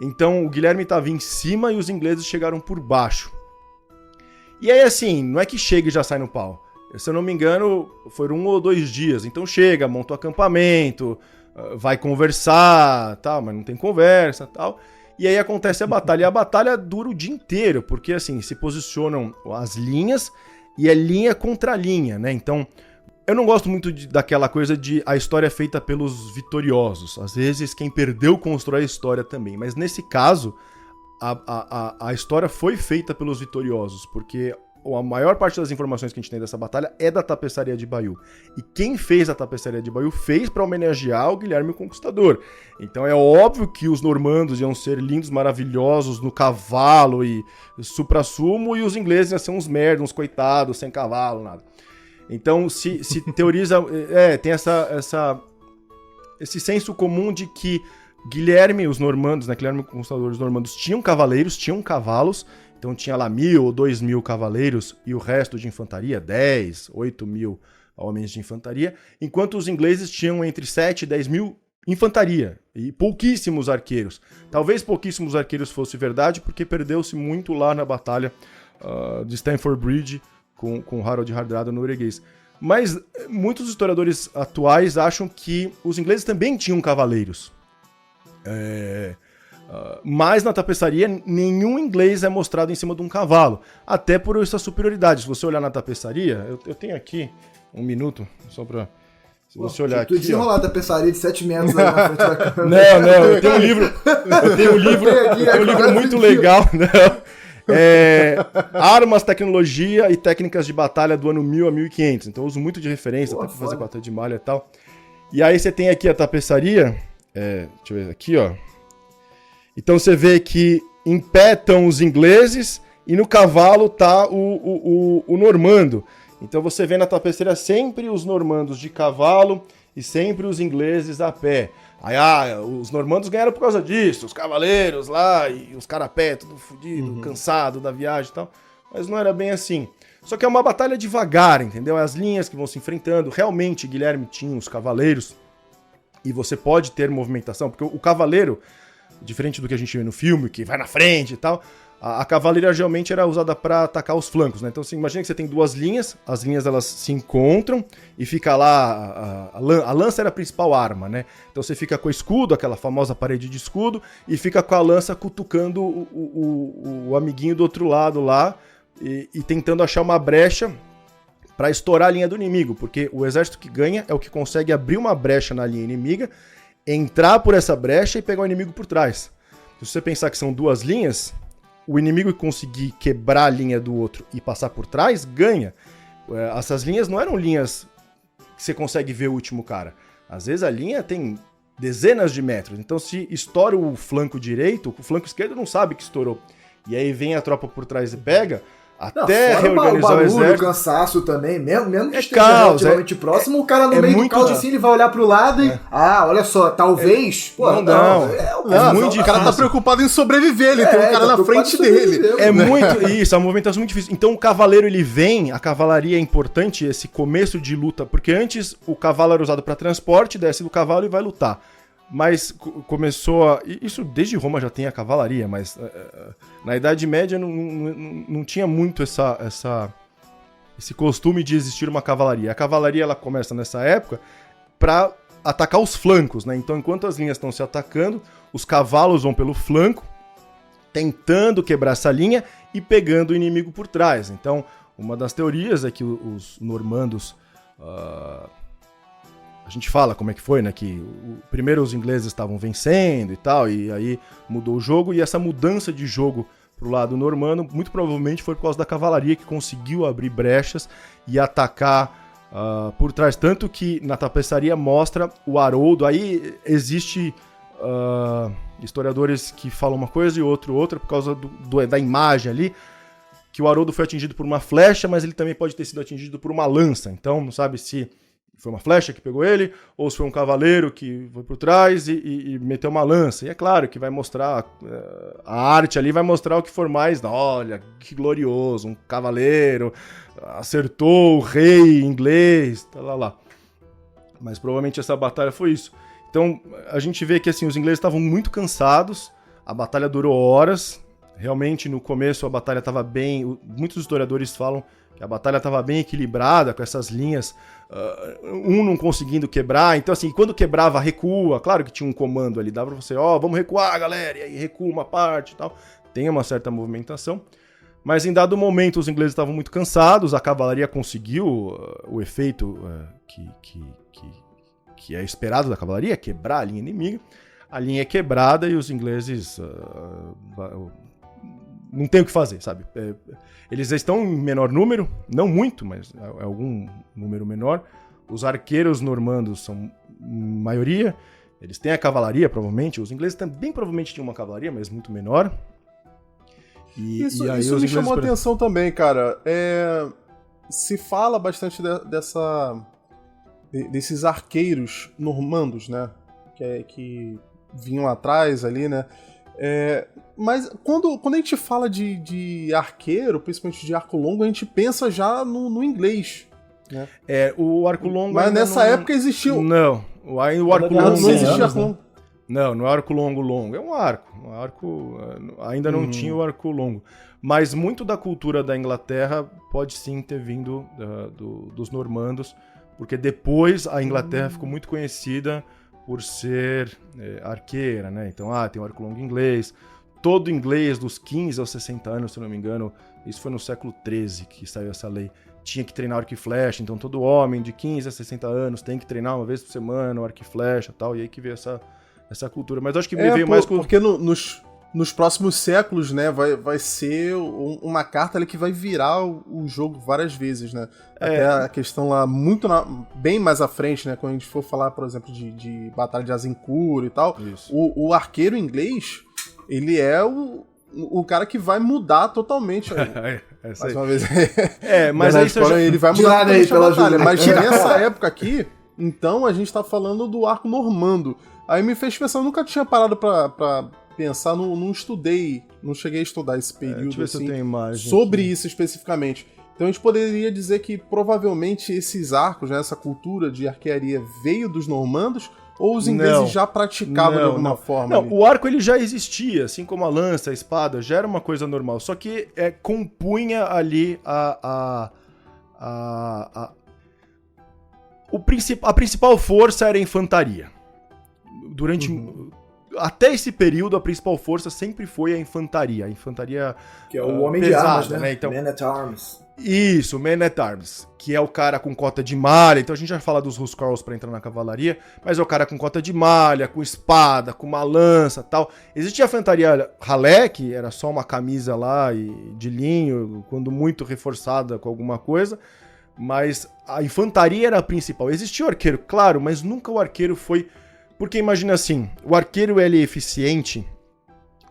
Então o Guilherme estava em cima e os ingleses chegaram por baixo. E aí, assim, não é que chega e já sai no pau. Se eu não me engano, foram 1 ou 2 dias. Então chega, monta o acampamento, vai conversar, tal, mas não tem conversa, tal. E aí acontece a batalha. E a batalha dura o dia inteiro, porque, assim, se posicionam as linhas e é linha contra linha, né? Então, eu não gosto muito daquela coisa de a história é feita pelos vitoriosos. Às vezes, quem perdeu constrói a história também. Mas nesse caso, a história foi feita pelos vitoriosos, porque a maior parte das informações que a gente tem dessa batalha é da tapeçaria de Bayeux. E quem fez a tapeçaria de Bayeux fez para homenagear o Guilherme o Conquistador. Então é óbvio que os normandos iam ser lindos, maravilhosos no cavalo e suprassumo, e os ingleses iam ser uns merdas, uns coitados, sem cavalo, nada. Então se teoriza, tem esse senso comum de que Guilherme, os normandos, né, Guilherme o Conquistador, os normandos tinham cavaleiros, tinham cavalos. Então tinha lá 1.000 ou 2.000 cavaleiros e o resto de infantaria, 10, 8.000 homens de infantaria, enquanto os ingleses tinham entre 7 e 10.000 infantaria e pouquíssimos arqueiros. Talvez pouquíssimos arqueiros fosse verdade, porque perdeu-se muito lá na batalha de Stamford Bridge com Harold Hardrada norueguês. Mas muitos historiadores atuais acham que os ingleses também tinham cavaleiros. Mas na tapeçaria nenhum inglês é mostrado em cima de um cavalo, até por essa superioridade. Se você olhar na tapeçaria, eu tenho aqui um minuto só pra... Se você olhar aqui,
desenrolar a tapeçaria de 7 metros aí na frente da câmera.
Não, eu tenho um livro muito legal, Armas, Tecnologia e Técnicas de Batalha do ano 1000 a 1500. Então eu uso muito de referência, até pra fazer batalha de malha e tal. E aí você tem aqui a tapeçaria, deixa eu ver aqui, ó. Então você vê que em pé estão os ingleses e no cavalo tá o normando. Então você vê na tapeçaria sempre os normandos de cavalo e sempre os ingleses a pé. Aí, os normandos ganharam por causa disso, os cavaleiros lá e os caras a pé, tudo fodido, cansado da viagem e tal. Mas não era bem assim. Só que é uma batalha devagar, entendeu? As linhas que vão se enfrentando. Realmente, Guilherme tinha os cavaleiros e você pode ter movimentação, porque o cavaleiro... Diferente do que a gente vê no filme, que vai na frente e tal, a cavalaria geralmente era usada para atacar os flancos, né? Então você imagina que você tem 2 linhas, as linhas elas se encontram e fica lá, a lança era a principal arma, né? Então você fica com o escudo, aquela famosa parede de escudo, e fica com a lança cutucando o amiguinho do outro lado lá e tentando achar uma brecha para estourar a linha do inimigo, porque o exército que ganha é o que consegue abrir uma brecha na linha inimiga, entrar por essa brecha e pegar o inimigo por trás. Se você pensar que são 2 linhas, o inimigo que conseguir quebrar a linha do outro e passar por trás, ganha. Essas linhas não eram linhas que você consegue ver o último cara. Às vezes a linha tem dezenas de metros. Então se estoura o flanco direito, o flanco esquerdo não sabe que estourou. E aí vem a tropa por trás e pega... Até reorganizar o exército.
O cansaço também, mesmo que esteja
caos,
relativamente próximo, o cara no meio do caos assim, ele vai olhar pro lado e... olha só, talvez...
Não.
O cara tá preocupado em sobreviver, ele tem um cara na frente dele.
Muito... Isso, é uma movimentação muito difícil. Então o cavaleiro, ele vem, a cavalaria é importante, esse começo de luta, porque antes o cavalo era usado para transporte, desce do cavalo e vai lutar. Mas começou a... Isso desde Roma já tem a cavalaria, mas na Idade Média não tinha muito esse costume de existir uma cavalaria. A cavalaria ela começa nessa época para atacar os flancos, né? Então enquanto as linhas estão se atacando, os cavalos vão pelo flanco, tentando quebrar essa linha e pegando o inimigo por trás. Então uma das teorias é que os normandos... A gente fala como é que foi, né? Que primeiro os ingleses estavam vencendo e tal, e aí mudou o jogo, e essa mudança de jogo pro lado normando, muito provavelmente foi por causa da cavalaria que conseguiu abrir brechas e atacar por trás. Tanto que na tapeçaria mostra o Haroldo, aí existe historiadores que falam uma coisa e outra, por causa da imagem ali, que o Haroldo foi atingido por uma flecha, mas ele também pode ter sido atingido por uma lança, então não sabe se... Foi uma flecha que pegou ele, ou se foi um cavaleiro que foi por trás e meteu uma lança. E é claro que vai mostrar, a arte ali vai mostrar o que for mais, olha, que glorioso, um cavaleiro, acertou o rei inglês, lá. Mas provavelmente essa batalha foi isso. Então a gente vê que assim, os ingleses estavam muito cansados, a batalha durou horas, Realmente, no começo, a batalha estava bem... Muitos historiadores falam que a batalha estava bem equilibrada, com essas linhas, um não conseguindo quebrar. Então, assim, quando quebrava, recua. Claro que tinha um comando ali, dava pra você, vamos recuar, galera, e aí recua uma parte e tal. Tem uma certa movimentação. Mas em dado momento, os ingleses estavam muito cansados, a cavalaria conseguiu o efeito que é esperado da cavalaria, quebrar a linha inimiga. A linha é quebrada e os ingleses não tem o que fazer, sabe? Eles estão em menor número, não muito, mas é algum número menor. Os arqueiros normandos são maioria, eles têm a cavalaria, provavelmente. Os ingleses também provavelmente tinham uma cavalaria, mas muito menor.
Isso me chamou a atenção também, cara. Se fala bastante desses arqueiros normandos, né? Que vinham atrás ali, né? Mas quando a gente fala de arqueiro, principalmente de arco longo, a gente pensa já no inglês, né?
O arco longo...
Mas nessa época existiu...
Não, o arco longo
não existia arco longo.
Não é arco longo. É um arco. Ainda não tinha o arco longo. Mas muito da cultura da Inglaterra pode sim ter vindo dos normandos, porque depois a Inglaterra ficou muito conhecida por ser arqueira, né? Então, tem o arco longo inglês. Todo inglês dos 15 aos 60 anos, se não me engano, isso foi no século XIII que saiu essa lei, tinha que treinar arco e flecha. Então todo homem de 15 a 60 anos tem que treinar uma vez por semana o arco e flecha e tal. E aí que veio essa cultura. Mas eu acho que veio mais com...
Porque nos próximos séculos, né, vai ser uma carta ali que vai virar o jogo várias vezes, né? Até a questão lá bem mais à frente, né? Quando a gente for falar, por exemplo, de Batalha de Azincourt e tal, o arqueiro inglês, ele é o cara que vai mudar totalmente. Mais uma vez.
Mas aí
ele vai mudar totalmente a batalha. Mas nessa época aqui, então a gente tá falando do arco normando. Aí me fez pensar, eu nunca tinha parado pra pensar, não cheguei a estudar esse período assim, sobre isso especificamente. Então a gente poderia dizer que provavelmente esses arcos, né, essa cultura de arquearia veio dos normandos, ou os ingleses já praticavam de alguma forma?
Não, o arco ele já existia, assim como a lança, a espada, já era uma coisa normal, só que compunha ali a principal força era a infantaria. Até esse período, a principal força sempre foi a infantaria. A infantaria
que é o homem
pesada,
de armas, né?
Então,
Man at Arms.
Isso, Man at Arms. Que é o cara com cota de malha. Então a gente já fala dos Huscarls pra entrar na cavalaria. Mas é o cara com cota de malha, com espada, com uma lança e tal. Existia a infantaria ralé, que era só uma camisa lá de linho, quando muito reforçada com alguma coisa. Mas a infantaria era a principal. Existia o arqueiro, claro, mas nunca o arqueiro foi... Porque imagina assim, o arqueiro ele é eficiente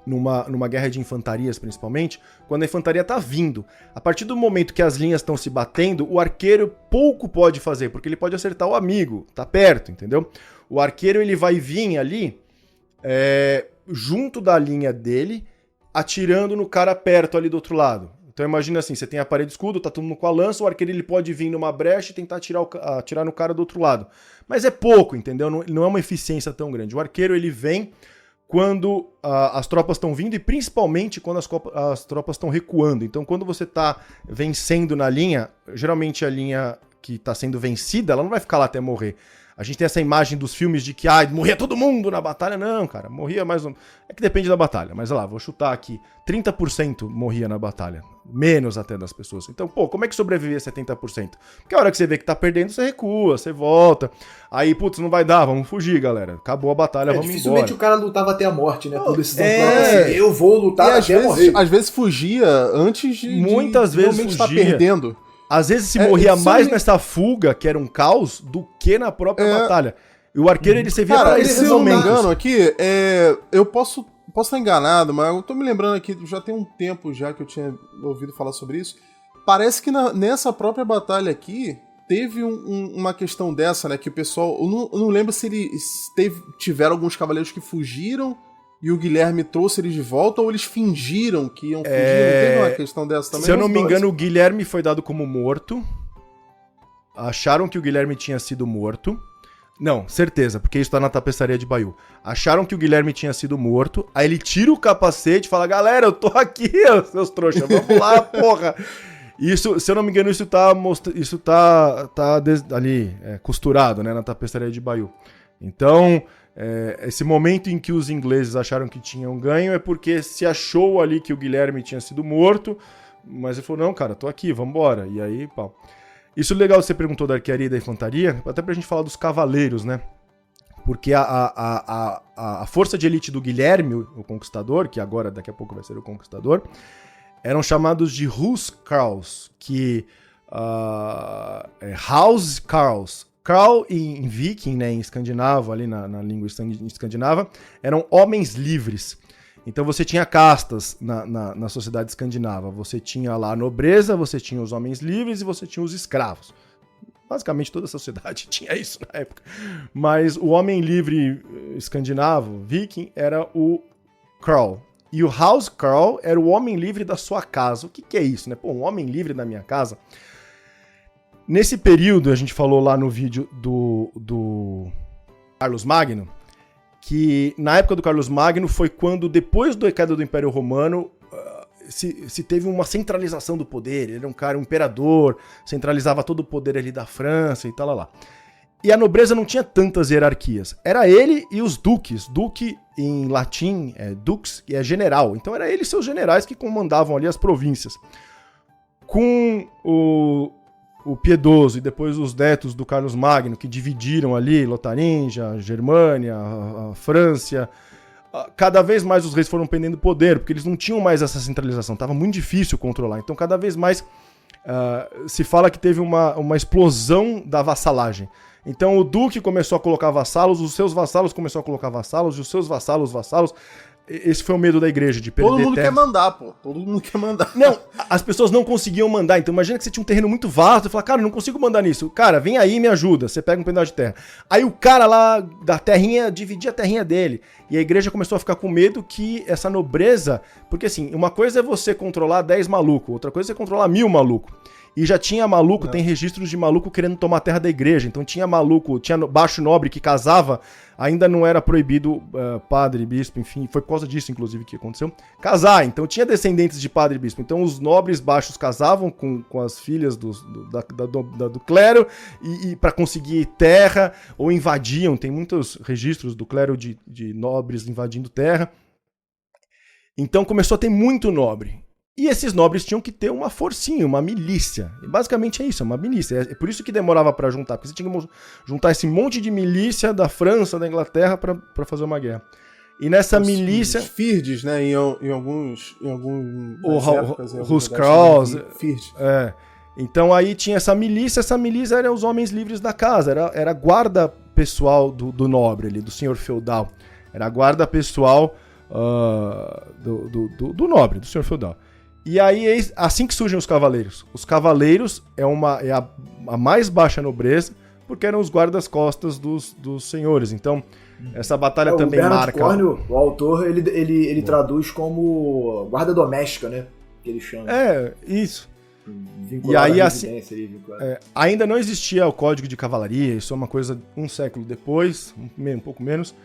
numa guerra de infantarias, principalmente, quando a infantaria tá vindo. A partir do momento que as linhas estão se batendo, o arqueiro pouco pode fazer, porque ele pode acertar o amigo, tá perto, entendeu? O arqueiro ele vai vir ali junto da linha dele, atirando no cara perto ali do outro lado. Então imagina assim, você tem a parede de escudo, tá todo mundo com a lança, o arqueiro ele pode vir numa brecha e tentar atirar no cara do outro lado. Mas é pouco, entendeu? Não é uma eficiência tão grande. O arqueiro ele vem quando as tropas estão vindo e principalmente quando as tropas estão recuando. Então quando você tá vencendo na linha, geralmente a linha que está sendo vencida, ela não vai ficar lá até morrer. A gente tem essa imagem dos filmes de que morria todo mundo na batalha. Não, cara, morria mais um... É que depende da batalha, mas olha lá, vou chutar aqui. 30% morria na batalha. Menos até das pessoas. Então, como é que sobreviver a 70%? Porque a hora que você vê que tá perdendo, você recua, você volta. Aí, putz, não vai dar, vamos fugir, galera. Acabou a batalha, vamos embora.
Dificilmente o cara lutava até a morte, né? Por decisão própria, assim, eu vou lutar até morrer.
Às vezes fugia antes de
muitas vezes
realmente estar perdendo.
Às vezes se morria mais nessa fuga, que era um caos, do que na própria batalha. E o arqueiro, ele servia pra esses momentos. Se eu não me
engano aqui, eu posso estar enganado, mas eu tô me lembrando aqui, já tem um tempo já que eu tinha ouvido falar sobre isso. Parece que nessa própria batalha aqui, teve uma questão dessa, né, que o pessoal... Eu não lembro se tiveram alguns cavaleiros que fugiram e o Guilherme trouxe eles de volta, ou eles fingiram que iam fugir. Não teve uma questão dessa também?
Se eu não me engano, o Guilherme foi dado como morto. Acharam que o Guilherme tinha sido morto. Não, certeza, porque isso tá na tapeçaria de Bayeux. Acharam que o Guilherme tinha sido morto, aí ele tira o capacete e fala, galera, eu tô aqui, seus trouxas, vamos lá, porra. Isso, se eu não me engano, isso tá ali, costurado, né, na tapeçaria de Bayeux. Então, esse momento em que os ingleses acharam que tinham ganho é porque se achou ali que o Guilherme tinha sido morto, mas ele falou, não, cara, tô aqui, vambora. E aí, pau. Isso é legal, você perguntou da arquearia e da infantaria, até pra gente falar dos cavaleiros, né? Porque a força de elite do Guilherme, o Conquistador, que agora, daqui a pouco vai ser o Conquistador, eram chamados de Huscarls, que House Carls. Carl em viking, né, em escandinavo, ali na língua escandinava, eram homens livres. Então você tinha castas na sociedade escandinava. Você tinha lá a nobreza, você tinha os homens livres e você tinha os escravos. Basicamente toda a sociedade tinha isso na época. Mas o homem livre escandinavo, viking, era o Carl. E o House Carl era o homem livre da sua casa. O que é isso, né? Pô, um homem livre da minha casa. Nesse período, a gente falou lá no vídeo do Carlos Magno, que na época do Carlos Magno foi quando, depois da queda do Império Romano, se teve uma centralização do poder. Ele era um imperador, centralizava todo o poder ali da França e tal, lá. E a nobreza não tinha tantas hierarquias. Era ele e os duques. Duque, em latim, dux, e é general. Então era ele e seus generais que comandavam ali as províncias. Com o Piedoso e depois os netos do Carlos Magno, que dividiram ali Lotaringia, Germânia, a França. Cada vez mais os reis foram perdendo poder, porque eles não tinham mais essa centralização, estava muito difícil controlar. Então cada vez mais se fala que teve uma explosão da vassalagem. Então o duque começou a colocar vassalos, os seus vassalos começaram a colocar vassalos, e os seus vassalos. Esse foi o medo da igreja, de perder terra.
Todo mundo quer mandar, pô. Todo mundo quer mandar.
Não, as pessoas não conseguiam mandar. Então imagina que você tinha um terreno muito vasto e fala, cara, eu não consigo mandar nisso. Cara, vem aí e me ajuda. Você pega um pedaço de terra. Aí o cara lá da terrinha dividia a terrinha dele. E a igreja começou a ficar com medo que essa nobreza... Porque assim, uma coisa é você controlar 10 malucos, outra coisa é você controlar 1000 malucos. E já tinha maluco, tem registros de maluco querendo tomar a terra da igreja. Então tinha maluco, tinha baixo nobre que casava, ainda não era proibido padre, bispo, enfim, foi por causa disso, inclusive, que aconteceu, casar. Então tinha descendentes de padre e bispo. Então os nobres baixos casavam com as filhas do clero e para conseguir terra, ou invadiam. Tem muitos registros do clero de nobres invadindo terra. Então começou a ter muito nobre. E esses nobres tinham que ter uma forcinha, uma milícia. E basicamente é isso, é uma milícia. É por isso que demorava pra juntar, porque você tinha que juntar esse monte de milícia da França, da Inglaterra, pra fazer uma guerra. E nessa milícia...
Os Firdes, né, em alguns
Huscarls. Então aí tinha essa milícia eram os homens livres da casa, era a guarda pessoal do nobre ali, do senhor feudal. Era a guarda pessoal do nobre, do senhor feudal. E aí, assim que surgem os cavaleiros. Os cavaleiros é a mais baixa nobreza, porque eram os guardas-costas dos senhores. Então, essa batalha também marca...
Córneo, o autor, ele traduz como guarda doméstica, né? Que ele chama.
Isso.
Vinculado
e aí, assim, ainda não existia o código de cavalaria, isso é uma coisa um século depois, um pouco menos.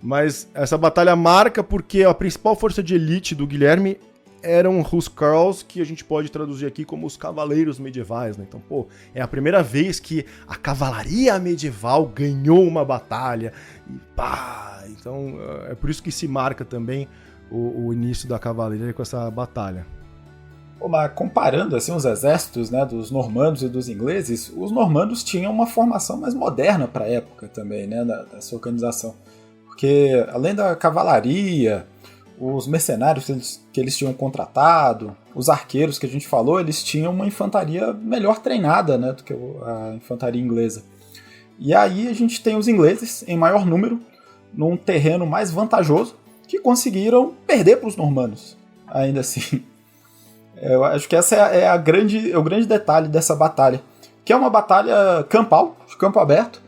Mas essa batalha marca porque a principal força de elite do Guilherme eram os Huscarls, que a gente pode traduzir aqui como os cavaleiros medievais, né? Então, é a primeira vez que a cavalaria medieval ganhou uma batalha. E pá! Então, é por isso que se marca também o início da cavalaria com essa batalha.
Mas comparando assim os exércitos, né, dos normandos e dos ingleses, os normandos tinham uma formação mais moderna para a época também, né, dessa organização. Porque além da cavalaria, os mercenários que eles tinham contratado, os arqueiros que a gente falou, eles tinham uma infantaria melhor treinada, né, do que a infantaria inglesa. E aí a gente tem os ingleses em maior número, num terreno mais vantajoso, que conseguiram perder para os normandos, ainda assim. Eu acho que essa é o grande detalhe dessa batalha, que é uma batalha campal, de campo aberto,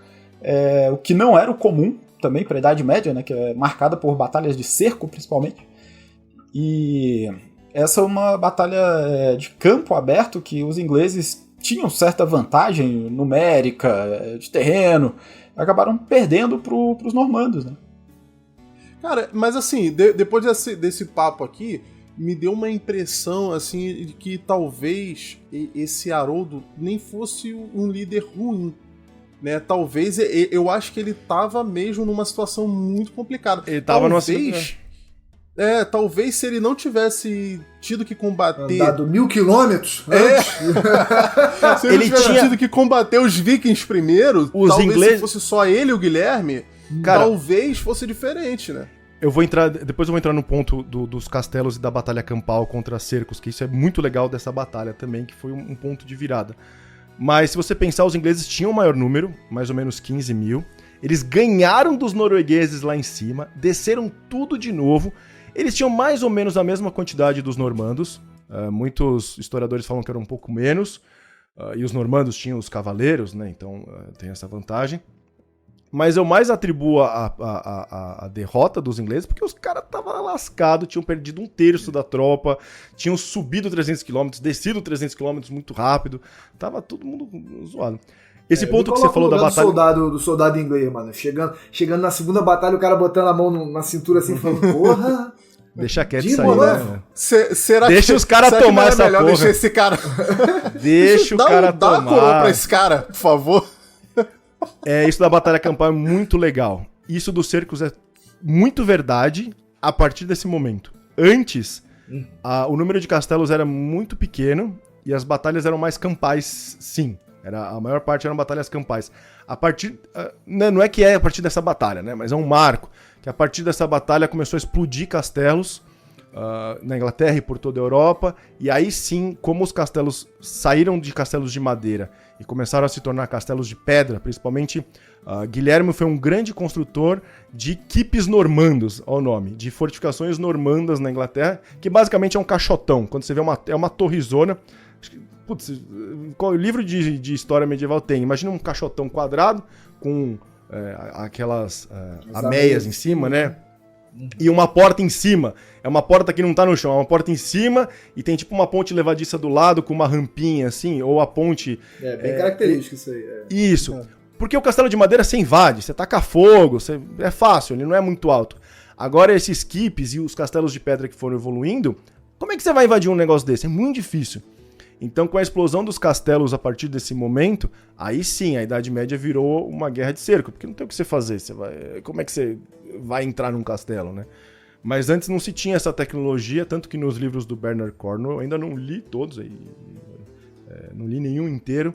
o que não era o comum também para a Idade Média, né, que é marcada por batalhas de cerco, principalmente. E essa é uma batalha de campo aberto que os ingleses tinham certa vantagem numérica, de terreno, acabaram perdendo pros normandos, né?
Cara, mas assim, depois desse papo aqui, me deu uma impressão, assim, de que talvez esse Haroldo nem fosse um líder ruim, né? Talvez, eu acho que ele tava mesmo numa situação muito complicada.
Ele tava numa
talvez se ele não tivesse tido que combater...
Andado 1000 quilômetros?
Se ele tivesse tido que combater os vikings primeiro, talvez
ingleses...
se fosse só ele e o Guilherme, cara, talvez fosse diferente, né?
Depois eu vou entrar no ponto dos castelos e da batalha campal contra cercos, que isso é muito legal dessa batalha também, que foi um ponto de virada. Mas se você pensar, os ingleses tinham o maior número, mais ou menos 15 mil. Eles ganharam dos noruegueses lá em cima, desceram tudo de novo. Eles tinham mais ou menos a mesma quantidade dos normandos. Muitos historiadores falam que era um pouco menos. E os normandos tinham os cavaleiros, né? Então tem essa vantagem. Mas eu mais atribuo a derrota dos ingleses porque os caras estavam lascados, tinham perdido 1/3 da tropa, tinham subido 300 km, descido 300 km muito rápido, tava todo mundo zoado. Esse ponto que você falou da batalha...
Do soldado inglês, mano, chegando na segunda batalha, o cara botando a mão na cintura assim, falando, porra...
Deixa quieto isso aí, né?
Deixa
os caras tomar essa porra.
Deixa esse cara...
Deixa o cara tomar. Dá a
coroa pra esse cara, por favor.
Isso da batalha campal é muito legal. Isso dos cercos é muito verdade a partir desse momento. Antes, o número de castelos era muito pequeno e as batalhas eram mais campais, sim. A maior parte eram batalhas campais. A partir... não é que é a partir dessa batalha, né? Mas é um marco. Que a partir dessa batalha começou a explodir castelos na Inglaterra e por toda a Europa. E aí sim, como os castelos saíram de castelos de madeira e começaram a se tornar castelos de pedra, principalmente Guilherme foi um grande construtor de keeps normandos, ao nome, de fortificações normandas na Inglaterra, que basicamente é um caixotão. Quando você vê é uma torrezona. Putz, qual livro de história medieval tem? Imagina um caixotão quadrado com aquelas ameias em cima, né? E uma porta em cima. É uma porta que não tá no chão, é uma porta em cima e tem tipo uma ponte levadiça do lado com uma rampinha assim, ou a ponte...
bem característico isso aí.
Isso. Porque o castelo de madeira você invade, você taca fogo, é fácil, ele não é muito alto. Agora esses keeps e os castelos de pedra que foram evoluindo, como é que você vai invadir um negócio desse? É muito difícil. Então, com a explosão dos castelos a partir desse momento, aí sim, a Idade Média virou uma guerra de cerco, porque não tem o que você fazer. Como é que você vai entrar num castelo, né? Mas antes não se tinha essa tecnologia, tanto que nos livros do Bernard Cornwell, eu ainda não li todos, não li nenhum inteiro,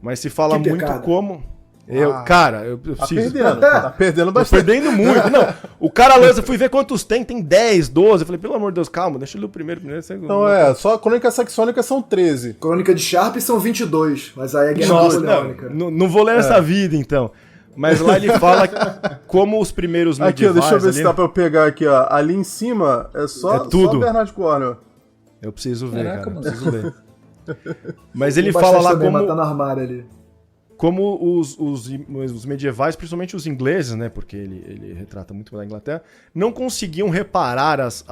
mas se fala muito como... Eu preciso...
Tá perdendo bastante.
Tô perdendo muito. Não, o cara lança, fui ver quantos tem 10, 12. Eu falei, pelo amor de Deus, calma, deixa eu ler o primeiro.
Então só Crônica Saxônica são 13.
Crônica de Sharp são 22, mas aí é Guerra Napoleônica.
Não vou ler essa vida, então. Mas lá ele fala como os primeiros medievais...
Aqui, deixa eu ver se dá pra eu pegar aqui, ó. Ali em cima é
tudo.
Só Bernard Cornwell.
Eu preciso ver, cara. Eu preciso ler. Mas ele fala lá como...
Matando armário ali.
Como os medievais, principalmente os ingleses, né, porque ele retrata muito da Inglaterra, não conseguiam reparar as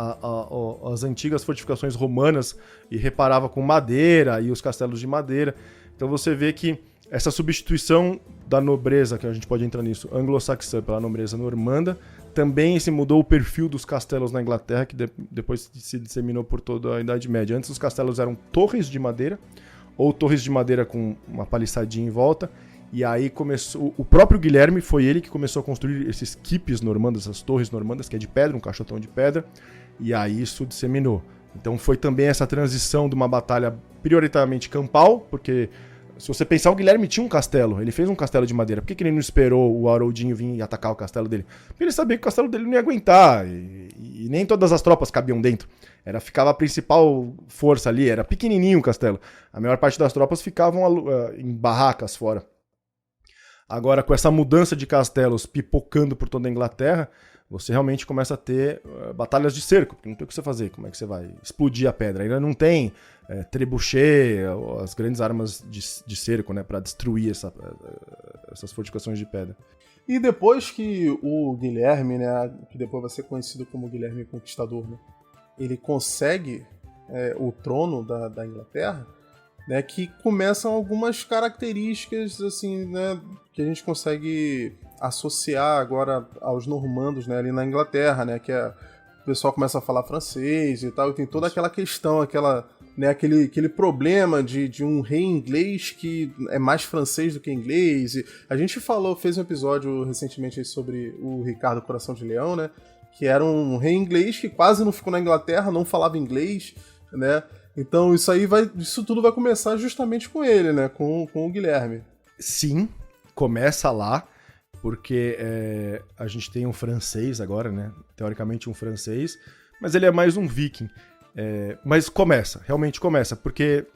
antigas fortificações romanas e reparava com madeira e os castelos de madeira. Então você vê que essa substituição da nobreza, que a gente pode entrar nisso, anglo-saxã pela nobreza normanda, também se mudou o perfil dos castelos na Inglaterra, que depois se disseminou por toda a Idade Média. Antes os castelos eram torres de madeira, ou torres de madeira com uma paliçadinha em volta, e aí começou... O próprio Guilherme foi ele que começou a construir esses keeps normandas, essas torres normandas, que é de pedra, um caixotão de pedra, e aí isso disseminou. Então foi também essa transição de uma batalha prioritariamente campal, porque se você pensar, o Guilherme tinha um castelo, ele fez um castelo de madeira. Por que ele não esperou o Haroldinho vir e atacar o castelo dele? Porque ele sabia que o castelo dele não ia aguentar, e nem todas as tropas cabiam dentro. Ficava a principal força ali, era pequenininho o castelo. A maior parte das tropas ficavam em barracas fora. Agora, com essa mudança de castelos pipocando por toda a Inglaterra, você realmente começa a ter batalhas de cerco, porque não tem o que você fazer. Como é que você vai explodir a pedra? Ainda não tem trebuchet, as grandes armas de cerco, né, para destruir essas fortificações de pedra.
E depois que o Guilherme, né, que depois vai ser conhecido como Guilherme Conquistador, né, ele consegue o trono da Inglaterra, né, que começam algumas características assim, né, que a gente consegue associar agora aos normandos, né, ali na Inglaterra, né, que o pessoal começa a falar francês e tal, e tem toda aquela questão, né, aquele problema de um rei inglês que é mais francês do que inglês. E a gente fez um episódio recentemente aí sobre o Ricardo Coração de Leão, né, que era um rei inglês que quase não ficou na Inglaterra, não falava inglês, né. Então isso tudo vai começar justamente com ele, né, com o Guilherme.
Sim, começa lá, porque a gente tem um francês agora, né? Teoricamente um francês, mas ele é mais um viking. Mas realmente começa, porque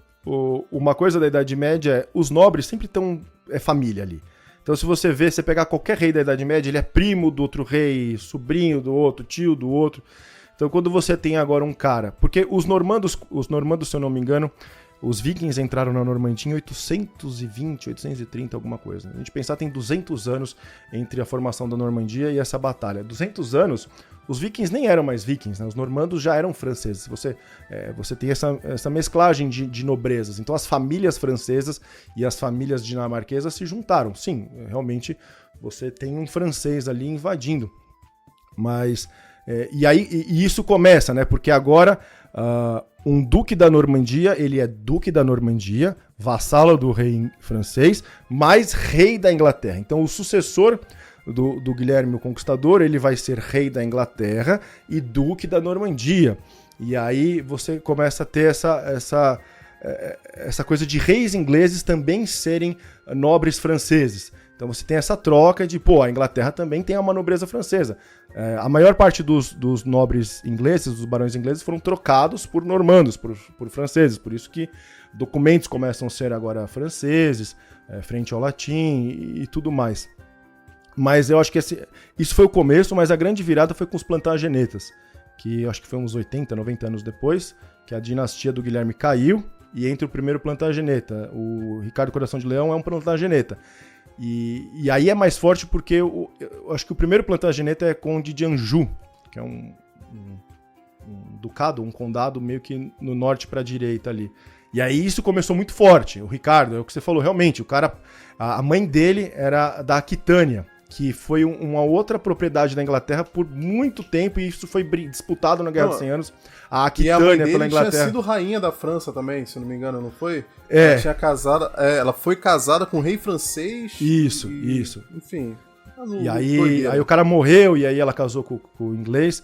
uma coisa da Idade Média é os nobres sempre estão família ali. Então se você pegar qualquer rei da Idade Média, ele é primo do outro rei, sobrinho do outro, tio do outro. Então quando você tem agora um cara... Porque os normandos, se eu não me engano, os vikings entraram na Normandia em 820, 830, alguma coisa. A gente pensar, tem 200 anos entre a formação da Normandia e essa batalha. 200 anos, os vikings nem eram mais vikings, né? Os normandos já eram franceses. Você tem essa mesclagem de nobrezas. Então as famílias francesas e as famílias dinamarquesas se juntaram. Sim, realmente você tem um francês ali invadindo. Mas... E isso começa, né? Porque agora um duque da Normandia, ele é duque da Normandia, vassalo do rei francês, mas rei da Inglaterra. Então o sucessor do Guilherme o Conquistador, ele vai ser rei da Inglaterra e duque da Normandia. E aí você começa a ter essa coisa de reis ingleses também serem nobres franceses. Então você tem essa troca de, a Inglaterra também tem uma nobreza francesa. A maior parte dos nobres ingleses, dos barões ingleses, foram trocados por normandos, por franceses. Por isso que documentos começam a ser agora franceses, frente ao latim e tudo mais. Mas eu acho que isso foi o começo, mas a grande virada foi com os Plantagenetas, que eu acho que foi uns 80, 90 anos depois, que a dinastia do Guilherme caiu e entra o primeiro Plantageneta. O Ricardo Coração de Leão é um Plantageneta. E aí é mais forte porque eu acho que o primeiro Plantageneta é Conde de Anjou, que é um ducado, um condado meio que no norte para a direita ali. E aí isso começou muito forte. O Ricardo, é o que você falou, realmente, a mãe dele era da Aquitânia, que foi uma outra propriedade da Inglaterra por muito tempo, e isso foi disputado na Guerra dos 100 Anos. A Aquitânia pela Inglaterra.
Tinha sido rainha da França também, se não me engano, não foi?
Ela
foi casada com um rei francês.
Isso.
Enfim.
E aí o cara morreu, e aí ela casou com o inglês.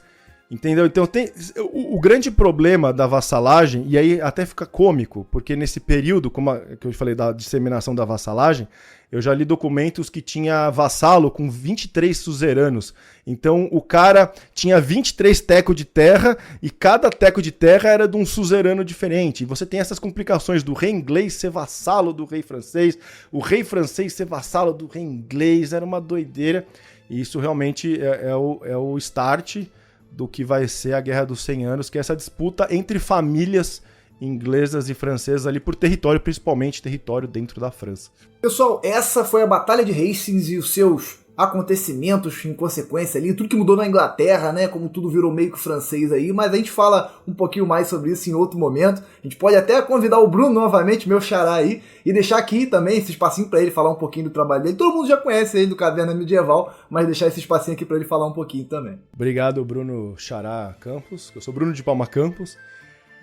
Entendeu? Então tem o grande problema da vassalagem, e aí até fica cômico, porque nesse período, que eu falei da disseminação da vassalagem, eu já li documentos que tinha vassalo com 23 suzeranos. Então o cara tinha 23 tecos de terra, e cada teco de terra era de um suzerano diferente. E você tem essas complicações do rei inglês ser vassalo do rei francês, o rei francês ser vassalo do rei inglês, era uma doideira. E isso realmente é o start do que vai ser a Guerra dos 100 Anos, que é essa disputa entre famílias inglesas e francesas ali por território, principalmente território dentro da França.
Pessoal, essa foi a Batalha de Hastings e os seus acontecimentos em consequência ali, tudo que mudou na Inglaterra, né, como tudo virou meio que francês aí, mas a gente fala um pouquinho mais sobre isso em outro momento. A gente pode até convidar o Bruno novamente, meu xará aí, e deixar aqui também esse espacinho para ele falar um pouquinho do trabalho dele. Todo mundo já conhece ele do Caverna Medieval, mas deixar esse espacinho aqui para ele falar um pouquinho também.
Obrigado, Bruno Xará Campos. Eu sou Bruno de Palma Campos.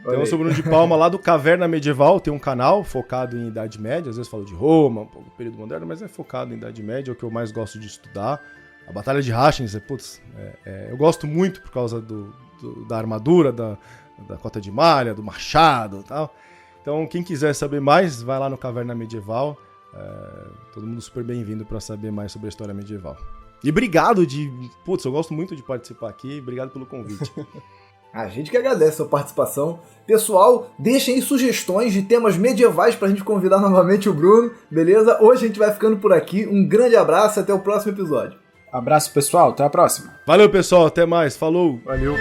Então eu sou Bruno de Palma, lá do Caverna Medieval, tem um canal focado em Idade Média, às vezes falo de Roma, um pouco do período moderno, mas é focado em Idade Média, é o que eu mais gosto de estudar. A Batalha de Hastings, eu gosto muito por causa da armadura, da cota de malha, do machado e tal. Então quem quiser saber mais, vai lá no Caverna Medieval, todo mundo super bem-vindo para saber mais sobre a história medieval. E obrigado eu gosto muito de participar aqui, obrigado pelo convite.
A gente que agradece a sua participação. Pessoal, deixem aí sugestões de temas medievais pra gente convidar novamente o Bruno, beleza? Hoje a gente vai ficando por aqui. Um grande abraço e até o próximo episódio.
Abraço, pessoal. Até a próxima.
Valeu, pessoal. Até mais. Falou.
Valeu.